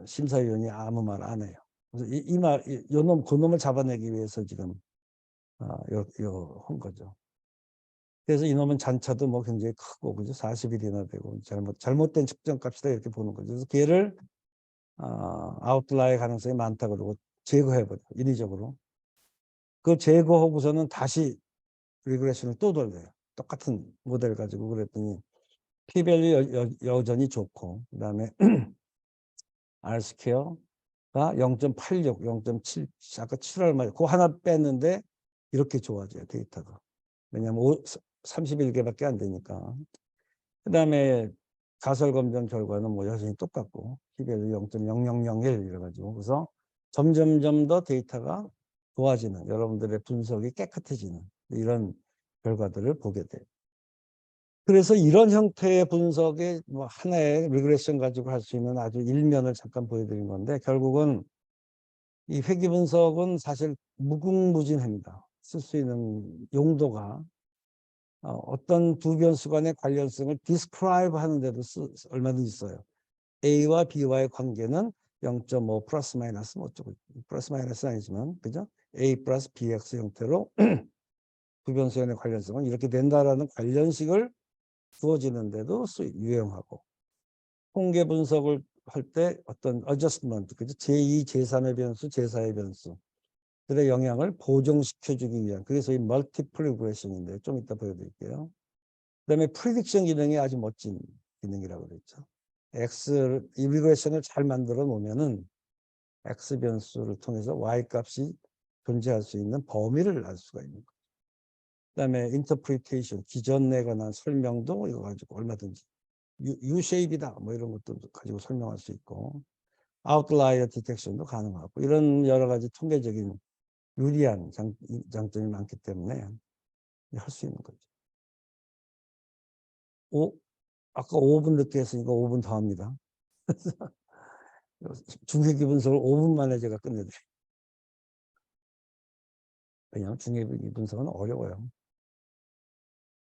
심사위원이 아무 말 안 해요. 그래서 그 놈을 잡아내기 위해서 지금 한 거죠. 그래서 이놈은 잔차도 뭐 굉장히 크고, 그죠? 40일이나 되고, 잘못된 측정값이다, 이렇게 보는 거죠. 그래서 걔를 아웃라이어 가능성이 많다 그러고 제거해버려 인위적으로. 그 제거하고서는 다시 리그레션을 또 돌려요. 똑같은 모델 가지고 그랬더니 p-밸류 여전히 좋고 그다음에 R스퀘어가 0.86, 0.7, 아까 7월 말 그 하나 뺐는데 이렇게 좋아져요 데이터가. 왜냐하면 31개밖에 안 되니까. 그다음에 가설 검정 결과는 뭐 여전히 똑같고 p-밸류 0.0001 이래가지고 그래서 점점점 더 데이터가 좋아지는 여러분들의 분석이 깨끗해지는 이런 결과들을 보게 돼요. 그래서 이런 형태의 분석에 뭐 하나의 리그레션 가지고 할 수 있는 아주 일면을 잠깐 보여드린 건데 결국은 이 회귀 분석은 사실 무궁무진합니다. 쓸 수 있는 용도가 어떤 두 변수 간의 관련성을 describe 하는데도 얼마든지 있어요. A와 B와의 관계는 0.5 플러스 마이너스 뭐 어쩌고 플러스 마이너스 아니지만 그죠? A 플러스 BX 형태로 두 변수 간의 관련성은 이렇게 된다라는 관련식을 주어지는데도 유용하고 통계 분석을 할 때 어떤 adjustment, 그죠? 제2, 제3의 변수, 제4의 변수들의 영향을 보정시켜주기 위한 그래서 이 multiple regression인데 좀 이따 보여드릴게요. 그다음에 prediction 기능이 아주 멋진 기능이라고 그랬죠. 이 regression을 잘 만들어 놓으면은 X 변수를 통해서 Y 값이 존재할 수 있는 범위를 알 수가 있는 거예요. 그다음에 interpretation, 기존에 관한 설명도 이거 가지고 얼마든지 U-shape이다 뭐 이런 것도 가지고 설명할 수 있고 아웃라이어 디텍션도 가능하고 이런 여러 가지 통계적인 유리한 장점이 많기 때문에 할 수 있는 거죠. 아까 5분 늦게 했으니까 5분 더 합니다. 중회기 분석을 5분 만에 제가 끝내드려요. 왜냐하면 중회기 분석은 어려워요.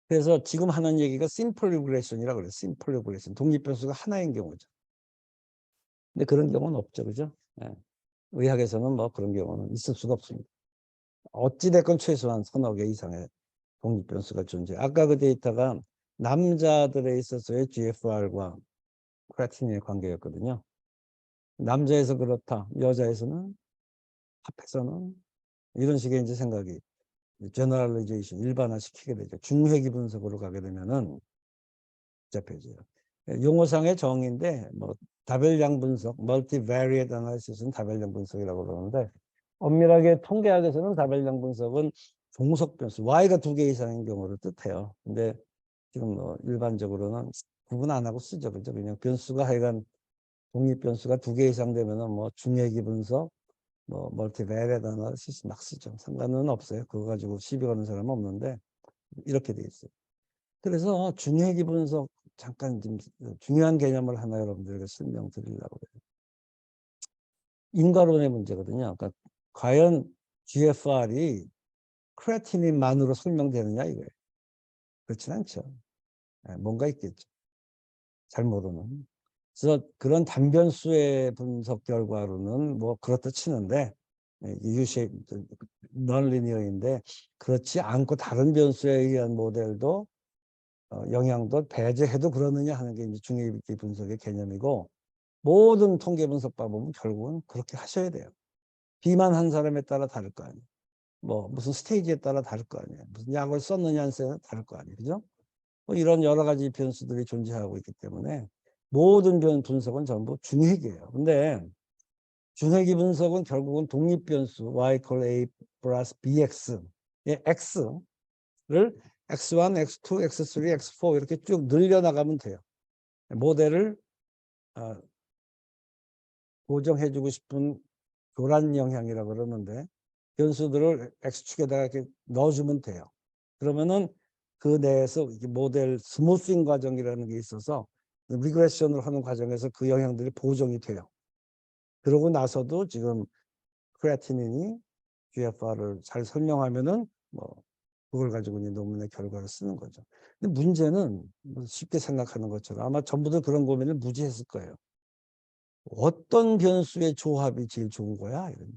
그래서 지금 하는 얘기가 심플 리그레션이라고 그래요. 심플 리그레션. 독립변수가 하나인 경우죠. 근데 그런 경우는 없죠. 그죠? 네. 의학에서는 뭐 그런 경우는 있을 수가 없습니다. 어찌됐건 최소한 서너 개 이상의 독립변수가 존재해요. 아까 그 데이터가 남자들에 있어서의 GFR과 크레아틴의 관계였거든요. 남자에서 그렇다. 여자에서는 합해서는 이런 식의 이제 생각이 제너럴리제이션 일반화시키게 되죠. 중회기 분석으로 가게 되면은 복잡해져요. 용어상의 정의인데 뭐 다별량 분석, 멀티베리에이트 애널리시스는 다별량 분석이라고 그러는데 엄밀하게 통계학에서는 다별량 분석은 종속 변수 Y가 2개 이상인 경우를 뜻해요. 근데 지금 뭐 일반적으로는 구분 안 하고 쓰죠. 그죠? 그냥 변수가 하여간 독립 변수가 2개 이상 되면은 뭐 중회기 분석, 뭐 멀티베리에이트 애널리시스 막 쓰죠. 상관은 없어요. 그거 가지고 시비 거는 사람은 없는데 이렇게 돼 있어요. 그래서 중회기 분석 잠깐 좀 중요한 개념을 하나 여러분들에게 설명드리려고 해요. 인과론의 문제거든요. 그러니까 과연 GFR이 크레아티닌만으로 설명되느냐 이거예요. 그렇진 않죠. 뭔가 있겠죠. 잘 모르는. 그래서 그런 단변수의 분석 결과로는 뭐 그렇다 치는데 U-shape, non-linear인데 그렇지 않고 다른 변수에 의한 모델도 영향도 배제해도 그러느냐 하는 게 이제 중의기 분석의 개념이고 모든 통계 분석 방법은 결국은 그렇게 하셔야 돼요. 비만한 사람에 따라 다를 거 아니에요. 뭐 무슨 스테이지에 따라 다를 거 아니에요. 무슨 약을 썼느냐 안 썼느냐 다를 거 아니에요. 그죠? 뭐 이런 여러 가지 변수들이 존재하고 있기 때문에 모든 분석은 전부 중회기예요. 근데 중회기 분석은 결국은 독립 변수 y A 플러스 bx의 x를 x1, x2, x3, x4 이렇게 쭉 늘려나가면 돼요. 모델을 고정해주고 싶은 교란 영향이라고 그러는데 변수들을 x축에다가 이렇게 넣어주면 돼요. 그러면은 그 내에서 모델 스무싱 과정이라는 게 있어서 리그레션을 하는 과정에서 그 영향들이 보정이 돼요. 그러고 나서도 지금 크레아티닌이 GFR을 잘 설명하면은 뭐 그걸 가지고 이제 논문의 결과를 쓰는 거죠. 근데 문제는 쉽게 생각하는 것처럼 아마 전부들 그런 고민을 무지했을 거예요. 어떤 변수의 조합이 제일 좋은 거야? 이런.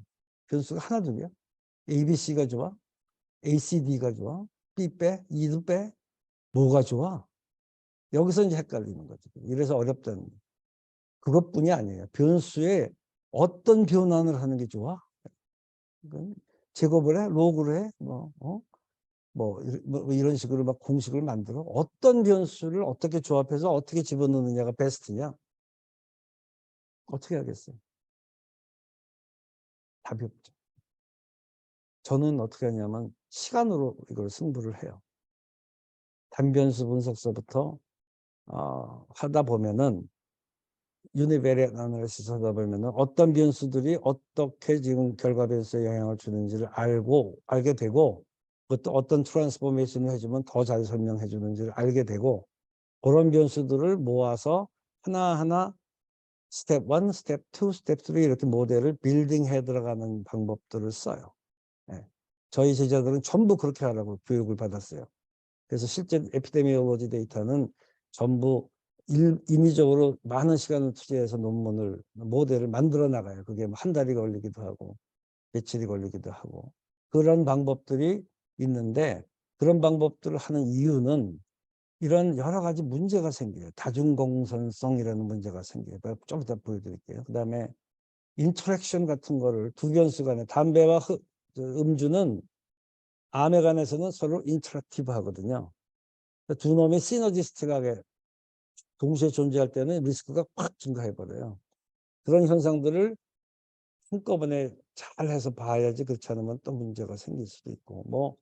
변수가 하나둘이야. ABC가 좋아? ACD가 좋아? B 빼? E도 빼? 뭐가 좋아? 여기서 이제 헷갈리는 거죠. 이래서 어렵다는. 그것뿐이 아니에요. 변수에 어떤 변환을 하는 게 좋아? 제곱을 해? 로그를 해? 뭐 이런 식으로 막 공식을 만들어. 어떤 변수를 어떻게 조합해서 어떻게 집어넣느냐가 베스트냐? 어떻게 하겠어요? 답이 없죠. 저는 어떻게 하냐면 시간으로 이걸 승부를 해요. 단변수 분석서부터 하다 보면은 유니베리엇 아나리시스 하다 보면은 어떤 변수들이 어떻게 지금 결과 변수에 영향을 주는지를 알게 되고, 그것도 어떤 트랜스포메이션을 해주면 더 잘 설명해 주는지를 알게 되고, 그런 변수들을 모아서 하나하나 스텝 1, 스텝 2, 스텝 3 이렇게 모델을 빌딩해 들어가는 방법들을 써요. 예. 저희 제자들은 전부 그렇게 하라고 교육을 받았어요. 그래서 실제 에피데미올로지 데이터는 전부 인위적으로 많은 시간을 투자해서 논문을 모델을 만들어 나가요. 그게 한 달이 걸리기도 하고 며칠이 걸리기도 하고 그런 방법들이 있는데, 그런 방법들을 하는 이유는 이런 여러 가지 문제가 생겨요. 다중공선성이라는 문제가 생겨요. 좀 이따 보여드릴게요. 그 다음에 인터랙션 같은 거를 두 변수 간에 담배와 음주는 암에 관해서는 서로 인터랙티브 하거든요. 두 놈이 시너지스틱하게 동시에 존재할 때는 리스크가 확 증가해버려요. 그런 현상들을 한꺼번에 잘 해서 봐야지, 그렇지 않으면 또 문제가 생길 수도 있고, 뭐,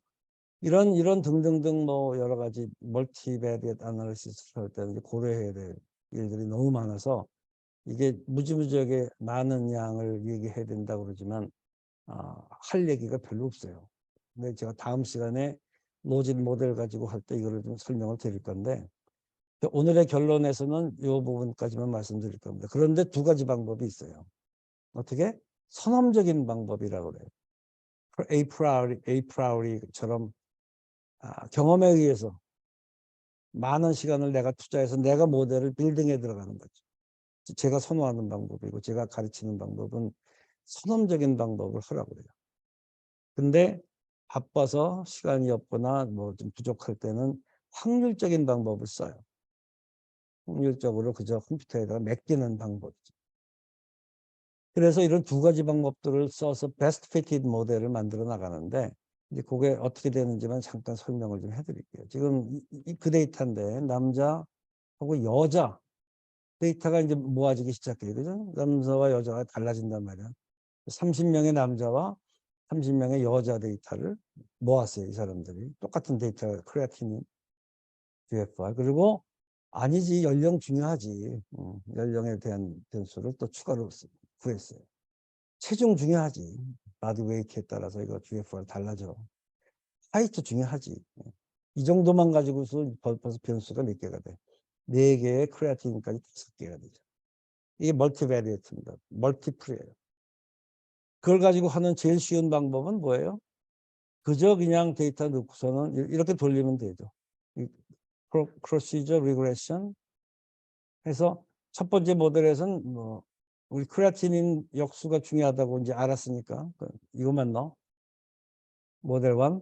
이런 등등등 뭐 여러 가지 멀티베리엇 아나리시스를 할 때는 고려해야 될 일들이 너무 많아서 이게 무지무지하게 많은 양을 얘기해야 된다고 그러지만, 할 얘기가 별로 없어요. 근데 제가 다음 시간에 노진 모델 가지고 할 때 이거를 좀 설명을 드릴 건데, 오늘의 결론에서는 이 부분까지만 말씀드릴 겁니다. 그런데 두 가지 방법이 있어요. 어떻게? 선험적인 방법이라고 그래요. 에이프라우리처럼 경험에 의해서 많은 시간을 내가 투자해서 내가 모델을 빌딩해 들어가는 거죠. 제가 선호하는 방법이고 제가 가르치는 방법은 선험적인 방법을 하라고 그래요. 근데 바빠서 시간이 없거나 뭐 좀 부족할 때는 확률적인 방법을 써요. 확률적으로 그저 컴퓨터에다가 맡기는 방법이죠. 그래서 이런 두 가지 방법들을 써서 베스트 피티드 모델을 만들어 나가는데, 이제 그게 어떻게 되는지만 잠깐 설명을 좀 해드릴게요. 지금 그 데이터인데 남자하고 여자 데이터가 이제 모아지기 시작해요. 그죠? 남자와 여자가 달라진단 말이야. 30명의 남자와 30명의 여자 데이터를 모았어요. 이 사람들이. 똑같은 데이터, 크레아틴인, GFR. 그리고 아니지, 연령 중요하지. 연령에 대한 변수를 또 추가로 구했어요. 체중 중요하지. 바디 웨이트에 따라서 이거 GFR 달라져. 하이트 중요하지. 이 정도만 가지고서 벌써 변수가 몇 개가 돼. 4개의 크레아틴까지 5개가 되죠. 이게 멀티베리어트입니다. 멀티플이에요. 그걸 가지고 하는 제일 쉬운 방법은 뭐예요? 그저 그냥 데이터 넣고서는 이렇게 돌리면 되죠. 프로시저 리그레션 해서 첫 번째 모델에서는 뭐 우리 크레아틴인 역수가 중요하다고 이제 알았으니까 이것만 넣어. 모델 1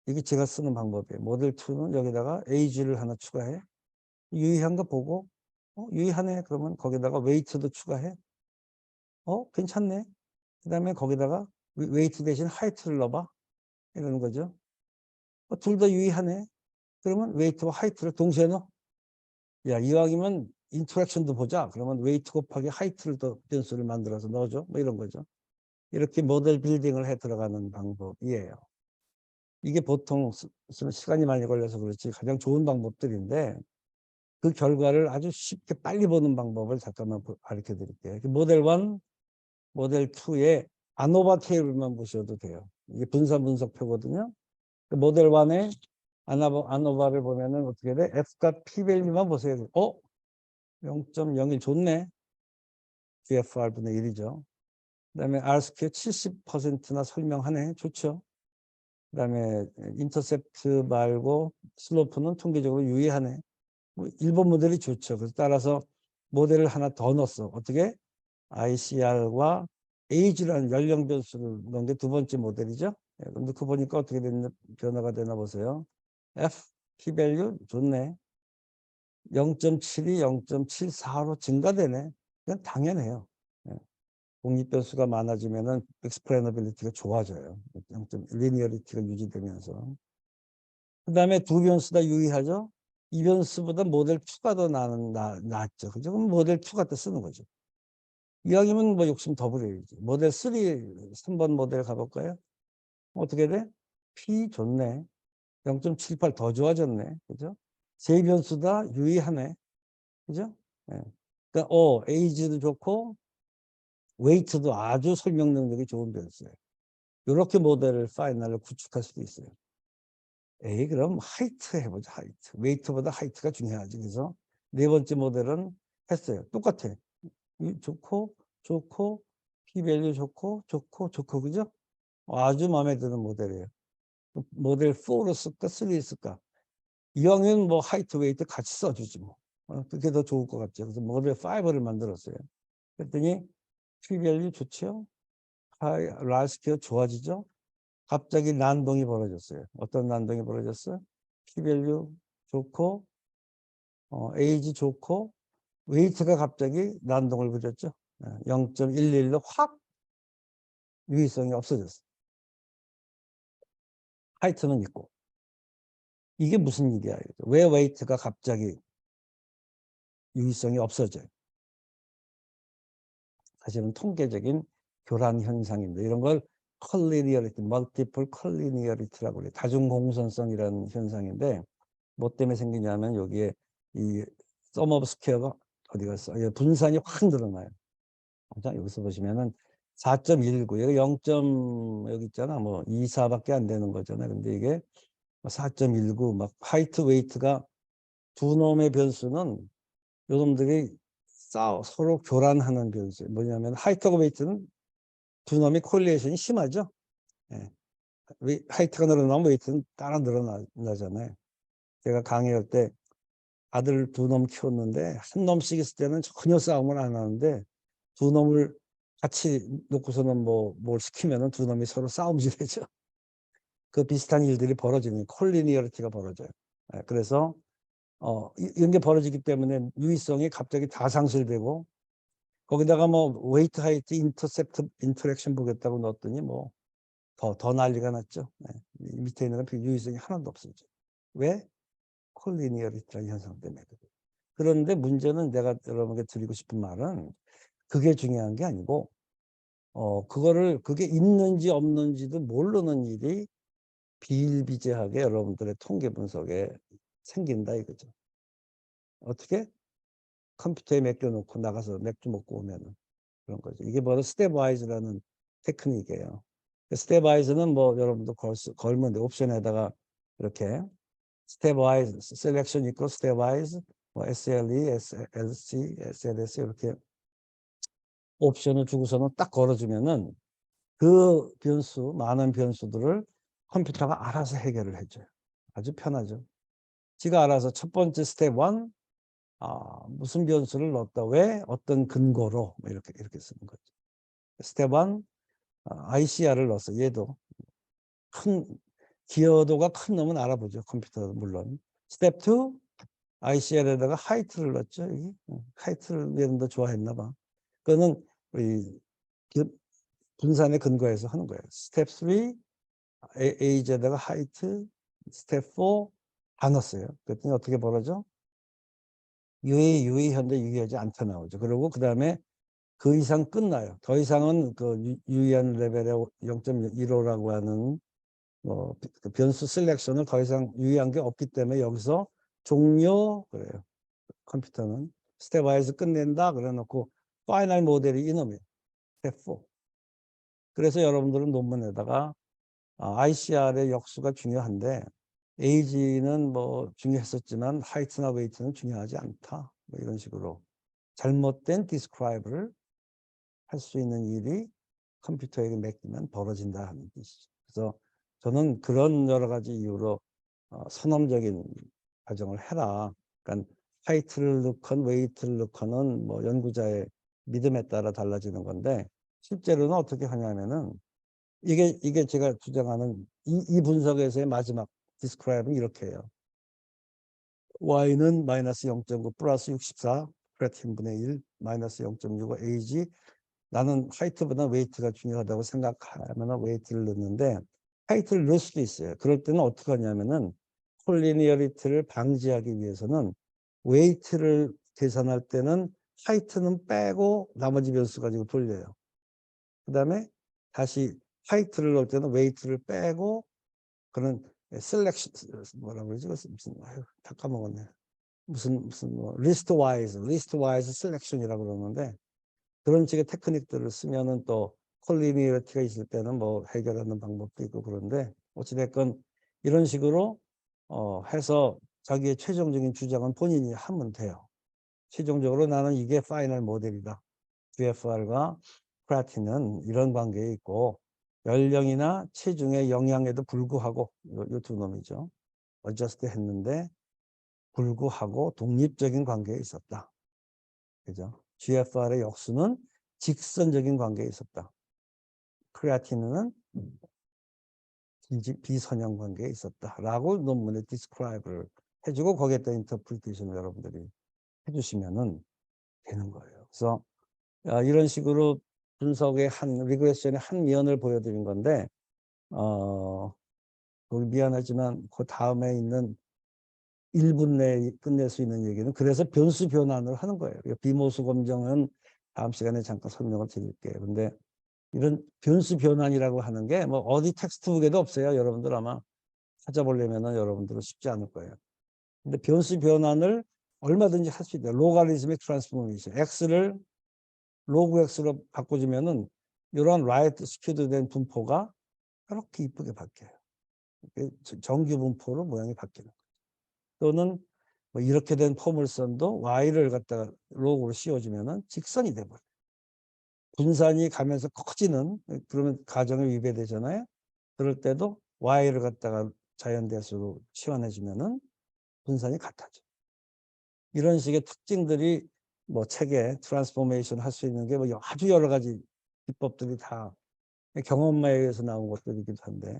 이게 제가 쓰는 방법이에요. 모델 2는 여기다가 에이지를 하나 추가해. 유의한 거 보고 유의하네. 그러면 거기다가 웨이트도 추가해. 괜찮네. 그 다음에 거기다가 웨이트 대신 하이트를 넣어봐. 이러는 거죠. 둘 다 유의하네. 그러면 웨이트와 하이트를 동시에 넣어. 야, 이왕이면 인터랙션도 보자. 그러면 웨이트 곱하기 하이트를 더 변수를 만들어서 넣어줘. 뭐 이런 거죠. 이렇게 모델 빌딩을 해 들어가는 방법이에요. 이게 보통 시간이 많이 걸려서 그렇지 가장 좋은 방법들인데, 그 결과를 아주 쉽게 빨리 보는 방법을 잠깐만 가르쳐 드릴게요. 모델 1, 모델 2의 아노바 테이블만 보셔도 돼요. 이게 분산 분석표거든요. 모델 1의 아노바를 보면은 어떻게 돼? F가 P-밸류만 보세요. 0.01 좋네. GFR분의 1이죠. 그 다음에 R스퀘어 70%나 설명하네. 좋죠. 그 다음에 인터셉트 말고 슬로프는 통계적으로 유의하네. 일본 모델이 좋죠. 그래서 따라서 모델을 하나 더 넣었어. 어떻게? ICR과 에이지라는 연령 변수를 넣은 게 두 번째 모델이죠. 근데 그 보니까 어떻게 변화가 되나 보세요. F, P-value 좋네. 0.72, 0.74로 증가되네. 그건 당연해요. 예. 독립변수가 많아지면은 explainability가 좋아져요. 리니어리티가 유지되면서. 그 다음에 두 변수 다 유의하죠. 이 변수보다 모델 2가 더 낫죠. 그죠? 그럼 모델 2 갖다 쓰는 거죠. 이왕이면 뭐 욕심 더 부려야지. 모델 3, 3번 모델 가볼까요? 어떻게 돼? P 좋네. 0.78 더 좋아졌네. 그죠? 세 변수 다 유의하네. 그죠? 예. 그러니까, 에이지도 좋고, 웨이트도 아주 설명 능력이 좋은 변수예요. 이렇게 모델을 파이널을 구축할 수도 있어요. 에이, 그럼 하이트 해보자, 하이트. 웨이트보다 하이트가 중요하지. 그래서 네 번째 모델은 했어요. 똑같아. 좋고, 좋고, P-밸류 좋고, 좋고, 좋고, 그죠? 아주 마음에 드는 모델이에요. 모델 4로 쓸까, 3로 쓸까? 이왕이면 뭐 하이트, 웨이트 같이 써주지 뭐. 그게 더 좋을 것 같죠. 그래서 모델 5를 만들었어요. 그랬더니 P-밸류 좋죠? 라스퀘어 좋아지죠? 갑자기 난동이 벌어졌어요. 어떤 난동이 벌어졌어요? P-밸류 좋고, 에이지 좋고, 웨이트가 갑자기 난동을 부렸죠. 0.11로 확 유의성이 없어졌어요. 하이트는 있고. 이게 무슨 일이야? 왜 웨이트가 갑자기 유의성이 없어져요? 사실은 통계적인 교란 현상인데 이런 걸 컬리니어리티, 멀티플 컬리니어리티라고 그래요. 다중공선성이라는 현상인데 뭐 때문에 생기냐면 여기에 이 sum of square가 어디 갔어? 분산이 확 늘어나요. 자, 여기서 보시면은 4.19, 여기 0. 여기 있잖아. 뭐 24밖에 안 되는 거잖아. 근데 이게 4.19, 막 하이트 웨이트가 두 놈의 변수는 요놈들이 서로 교란하는 변수. 뭐냐면 하이트하고 웨이트는 두 놈의 콜리에이션이 심하죠. 예. 하이트가 늘어나면 웨이트는 따라 늘어나잖아요. 제가 강의할 때 아들 두 놈 키웠는데 한 놈씩 있을 때는 전혀 싸움을 안 하는데 두 놈을 같이 놓고서는 뭘 시키면은 두 놈이 서로 싸움질하죠. 그 비슷한 일들이 벌어지는 콜리니어리티가 벌어져요. 예, 그래서 이런 게 벌어지기 때문에 유의성이 갑자기 다 상실되고 거기다가 뭐 웨이트 하이트 인터셉트 인터랙션 보겠다고 넣었더니 뭐 더 난리가 났죠. 네. 밑에 있는 건 유의성이 하나도 없어져. 왜? 콜리니어리티라는 현상 때문에. 그런데 문제는 내가 여러분께 드리고 싶은 말은 그게 중요한 게 아니고 그게 있는지 없는지도 모르는 일이 비일비재하게 여러분들의 통계 분석에 생긴다 이거죠. 어떻게? 컴퓨터에 맡겨놓고 나가서 맥주 먹고 오면은 그런 거죠. 이게 바로 스텝와이즈라는 테크닉이에요. 스텝와이즈는 뭐 여러분도 걸면 돼. 옵션에다가 이렇게 스텝와이즈 셀렉션 있고 스텝와이즈 뭐 SLE, SLC, SLS 이렇게 옵션을 주고서는 딱 걸어주면은 그 많은 변수들을 컴퓨터가 알아서 해결을 해줘요. 아주 편하죠. 지가 알아서 첫 번째 스텝 1, 무슨 변수를 넣었다. 왜? 어떤 근거로. 뭐 이렇게 쓰는 거죠. 스텝 1, ICR을 넣었어. 얘도. 기여도가 큰 놈은 알아보죠. 컴퓨터도 물론. 스텝 2, ICR에다가 하이트를 넣었죠. 여기. 하이트를 얘는 더 좋아했나 봐. 그거는 우리 분산의 근거에서 하는 거예요. 스텝 3, 에이지에다가 하이트, 스텝 4 다 넣었어요. 그랬더니 어떻게 벌어져? 유의한데 유의하지 않다 나오죠. 그리고 그 다음에 그 이상 끝나요. 더 이상은 그 유의한 레벨의 0.15라고 하는 그 변수 셀렉션을 더 이상 유의한 게 없기 때문에 여기서 종료 그래요. 컴퓨터는 스텝 와이즈 끝낸다 그래 놓고 파이널 모델이 이놈이에요. 스텝 4. 그래서 여러분들은 논문에다가 ICR의 역수가 중요한데 에이지는 뭐 중요했었지만 하이트나 웨이트는 중요하지 않다. 뭐 이런 식으로 잘못된 디스크라이브를 할 수 있는 일이 컴퓨터에게 맡기면 벌어진다 하는 뜻이죠. 그래서 저는 그런 여러 가지 이유로 선험적인 과정을 해라. 그러니까 하이트를 넣건 웨이트를 넣건은 뭐 연구자의 믿음에 따라 달라지는 건데 실제로는 어떻게 하냐면은 이게 제가 주장하는 이 분석에서의 마지막 디스크라이브는 이렇게 해요. Y는 마이너스 0.9 플러스 64 크레아틴 분의 1 마이너스 0.65 Ag. 나는 하이트보다 웨이트가 중요하다고 생각하면 웨이트를 넣는데 하이트를 넣을 수도 있어요. 그럴 때는 어떻게 하냐면은 콜리니어리티를 방지하기 위해서는 웨이트를 계산할 때는 하이트는 빼고 나머지 변수 가지고 돌려요. 그 다음에 다시 하이트를 넣을 때는 웨이트를 빼고 그런 셀렉션 뭐라고 그러지? 무슨 다 까먹었네. 무슨 뭐 리스트 와이즈 셀렉션이라고 그러는데 그런 식의 테크닉들을 쓰면은 또 콜리니어리티가 있을 때는 뭐 해결하는 방법도 있고 그런데 어찌됐건 이런 식으로 해서 자기의 최종적인 주장은 본인이 하면 돼요. 최종적으로 나는 이게 파이널 모델이다. GFR과 크레아틴은 이런 관계에 있고 연령이나 체중의 영향에도 불구하고 이 두 놈이죠. 어저스트 했는데 불구하고 독립적인 관계에 있었다. 그죠? GFR의 역수는 직선적인 관계에 있었다. 크레아틴은 비선형 관계에 있었다라고 논문에 디스크라이브를 해주고 거기에다 인터프리테이션을 여러분들이 해주시면은 되는 거예요. 그래서 이런 식으로 분석의 리그레션의 한 면을 보여드린 건데 거기 미안하지만 그 다음에 있는 1분 내에 끝낼 수 있는 얘기는 그래서 변수 변환을 하는 거예요. 비모수 검정은 다음 시간에 잠깐 설명을 드릴게요. 근데 이런 변수 변환이라고 하는 게 뭐 어디 텍스트북에도 없어요. 여러분들 아마 찾아보려면은 여러분들은 쉽지 않을 거예요. 근데 변수 변환을 얼마든지 할 수 있대요. 로가리즘의 트랜스포메이션. x를 로그 x로 바꿔주면은 이런 라이트 스큐드 된 분포가 이렇게 이쁘게 바뀌어요. 정규 분포로 모양이 바뀌는 거예요. 또는 뭐 이렇게 된 포물선도 y를 갖다가 로그로 씌워주면은 직선이 돼버려요. 분산이 가면서 커지는 그러면 가정에 위배되잖아요. 그럴 때도 y를 갖다가 자연대수로 치환해주면은 분산이 같아져. 이런 식의 특징들이 뭐 책에 트랜스포메이션 할 수 있는 게 뭐 아주 여러 가지 기법들이 다 경험에 의해서 나온 것들이기도 한데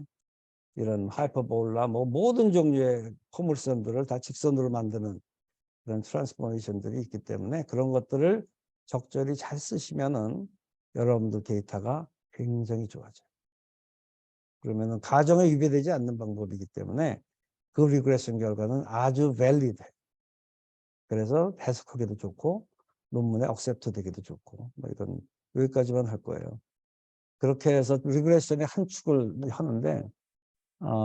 이런 하이퍼볼라 뭐 모든 종류의 포물선들을 다 직선으로 만드는 그런 트랜스포메이션들이 있기 때문에 그런 것들을 적절히 잘 쓰시면은 여러분들 데이터가 굉장히 좋아져요. 그러면은 가정에 위배되지 않는 방법이기 때문에 그 리그레션 결과는 아주 밸리드해요. 그래서 해석하기도 좋고 논문에 억셉트 되기도 좋고 뭐 이런 여기까지만 할 거예요. 그렇게 해서 리그레션의 한 축을 하는데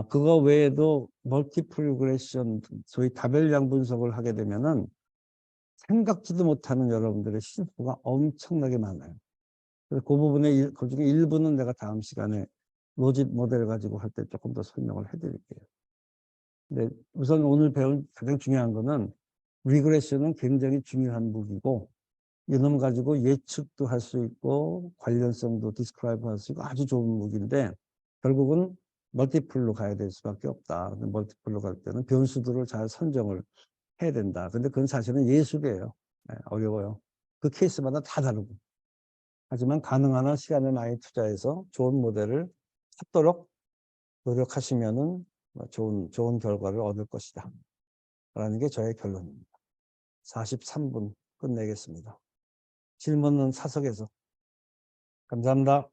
그거 외에도 멀티플 리그레션 소위 다별량 분석을 하게 되면은 생각지도 못하는 여러분들의 실수가 엄청나게 많아요. 그래서 그 부분에 그 중에 일부는 내가 다음 시간에 로짓 모델 가지고 할 때 조금 더 설명을 해드릴게요. 근데 우선 오늘 배운 가장 중요한 거는 리그레션은 굉장히 중요한 무기고 이놈 가지고 예측도 할 수 있고 관련성도 디스크라이브 할 수 있고 아주 좋은 무기인데 결국은 멀티플로 가야 될 수밖에 없다. 근데 멀티플로 갈 때는 변수들을 잘 선정을 해야 된다. 근데 그건 사실은 예술이에요. 네, 어려워요. 그 케이스마다 다 다르고. 하지만 가능한 한 시간을 많이 투자해서 좋은 모델을 찾도록 노력하시면은 좋은 결과를 얻을 것이다. 라는 게 저의 결론입니다. 43분 끝내겠습니다. 질문은 사석에서. 감사합니다.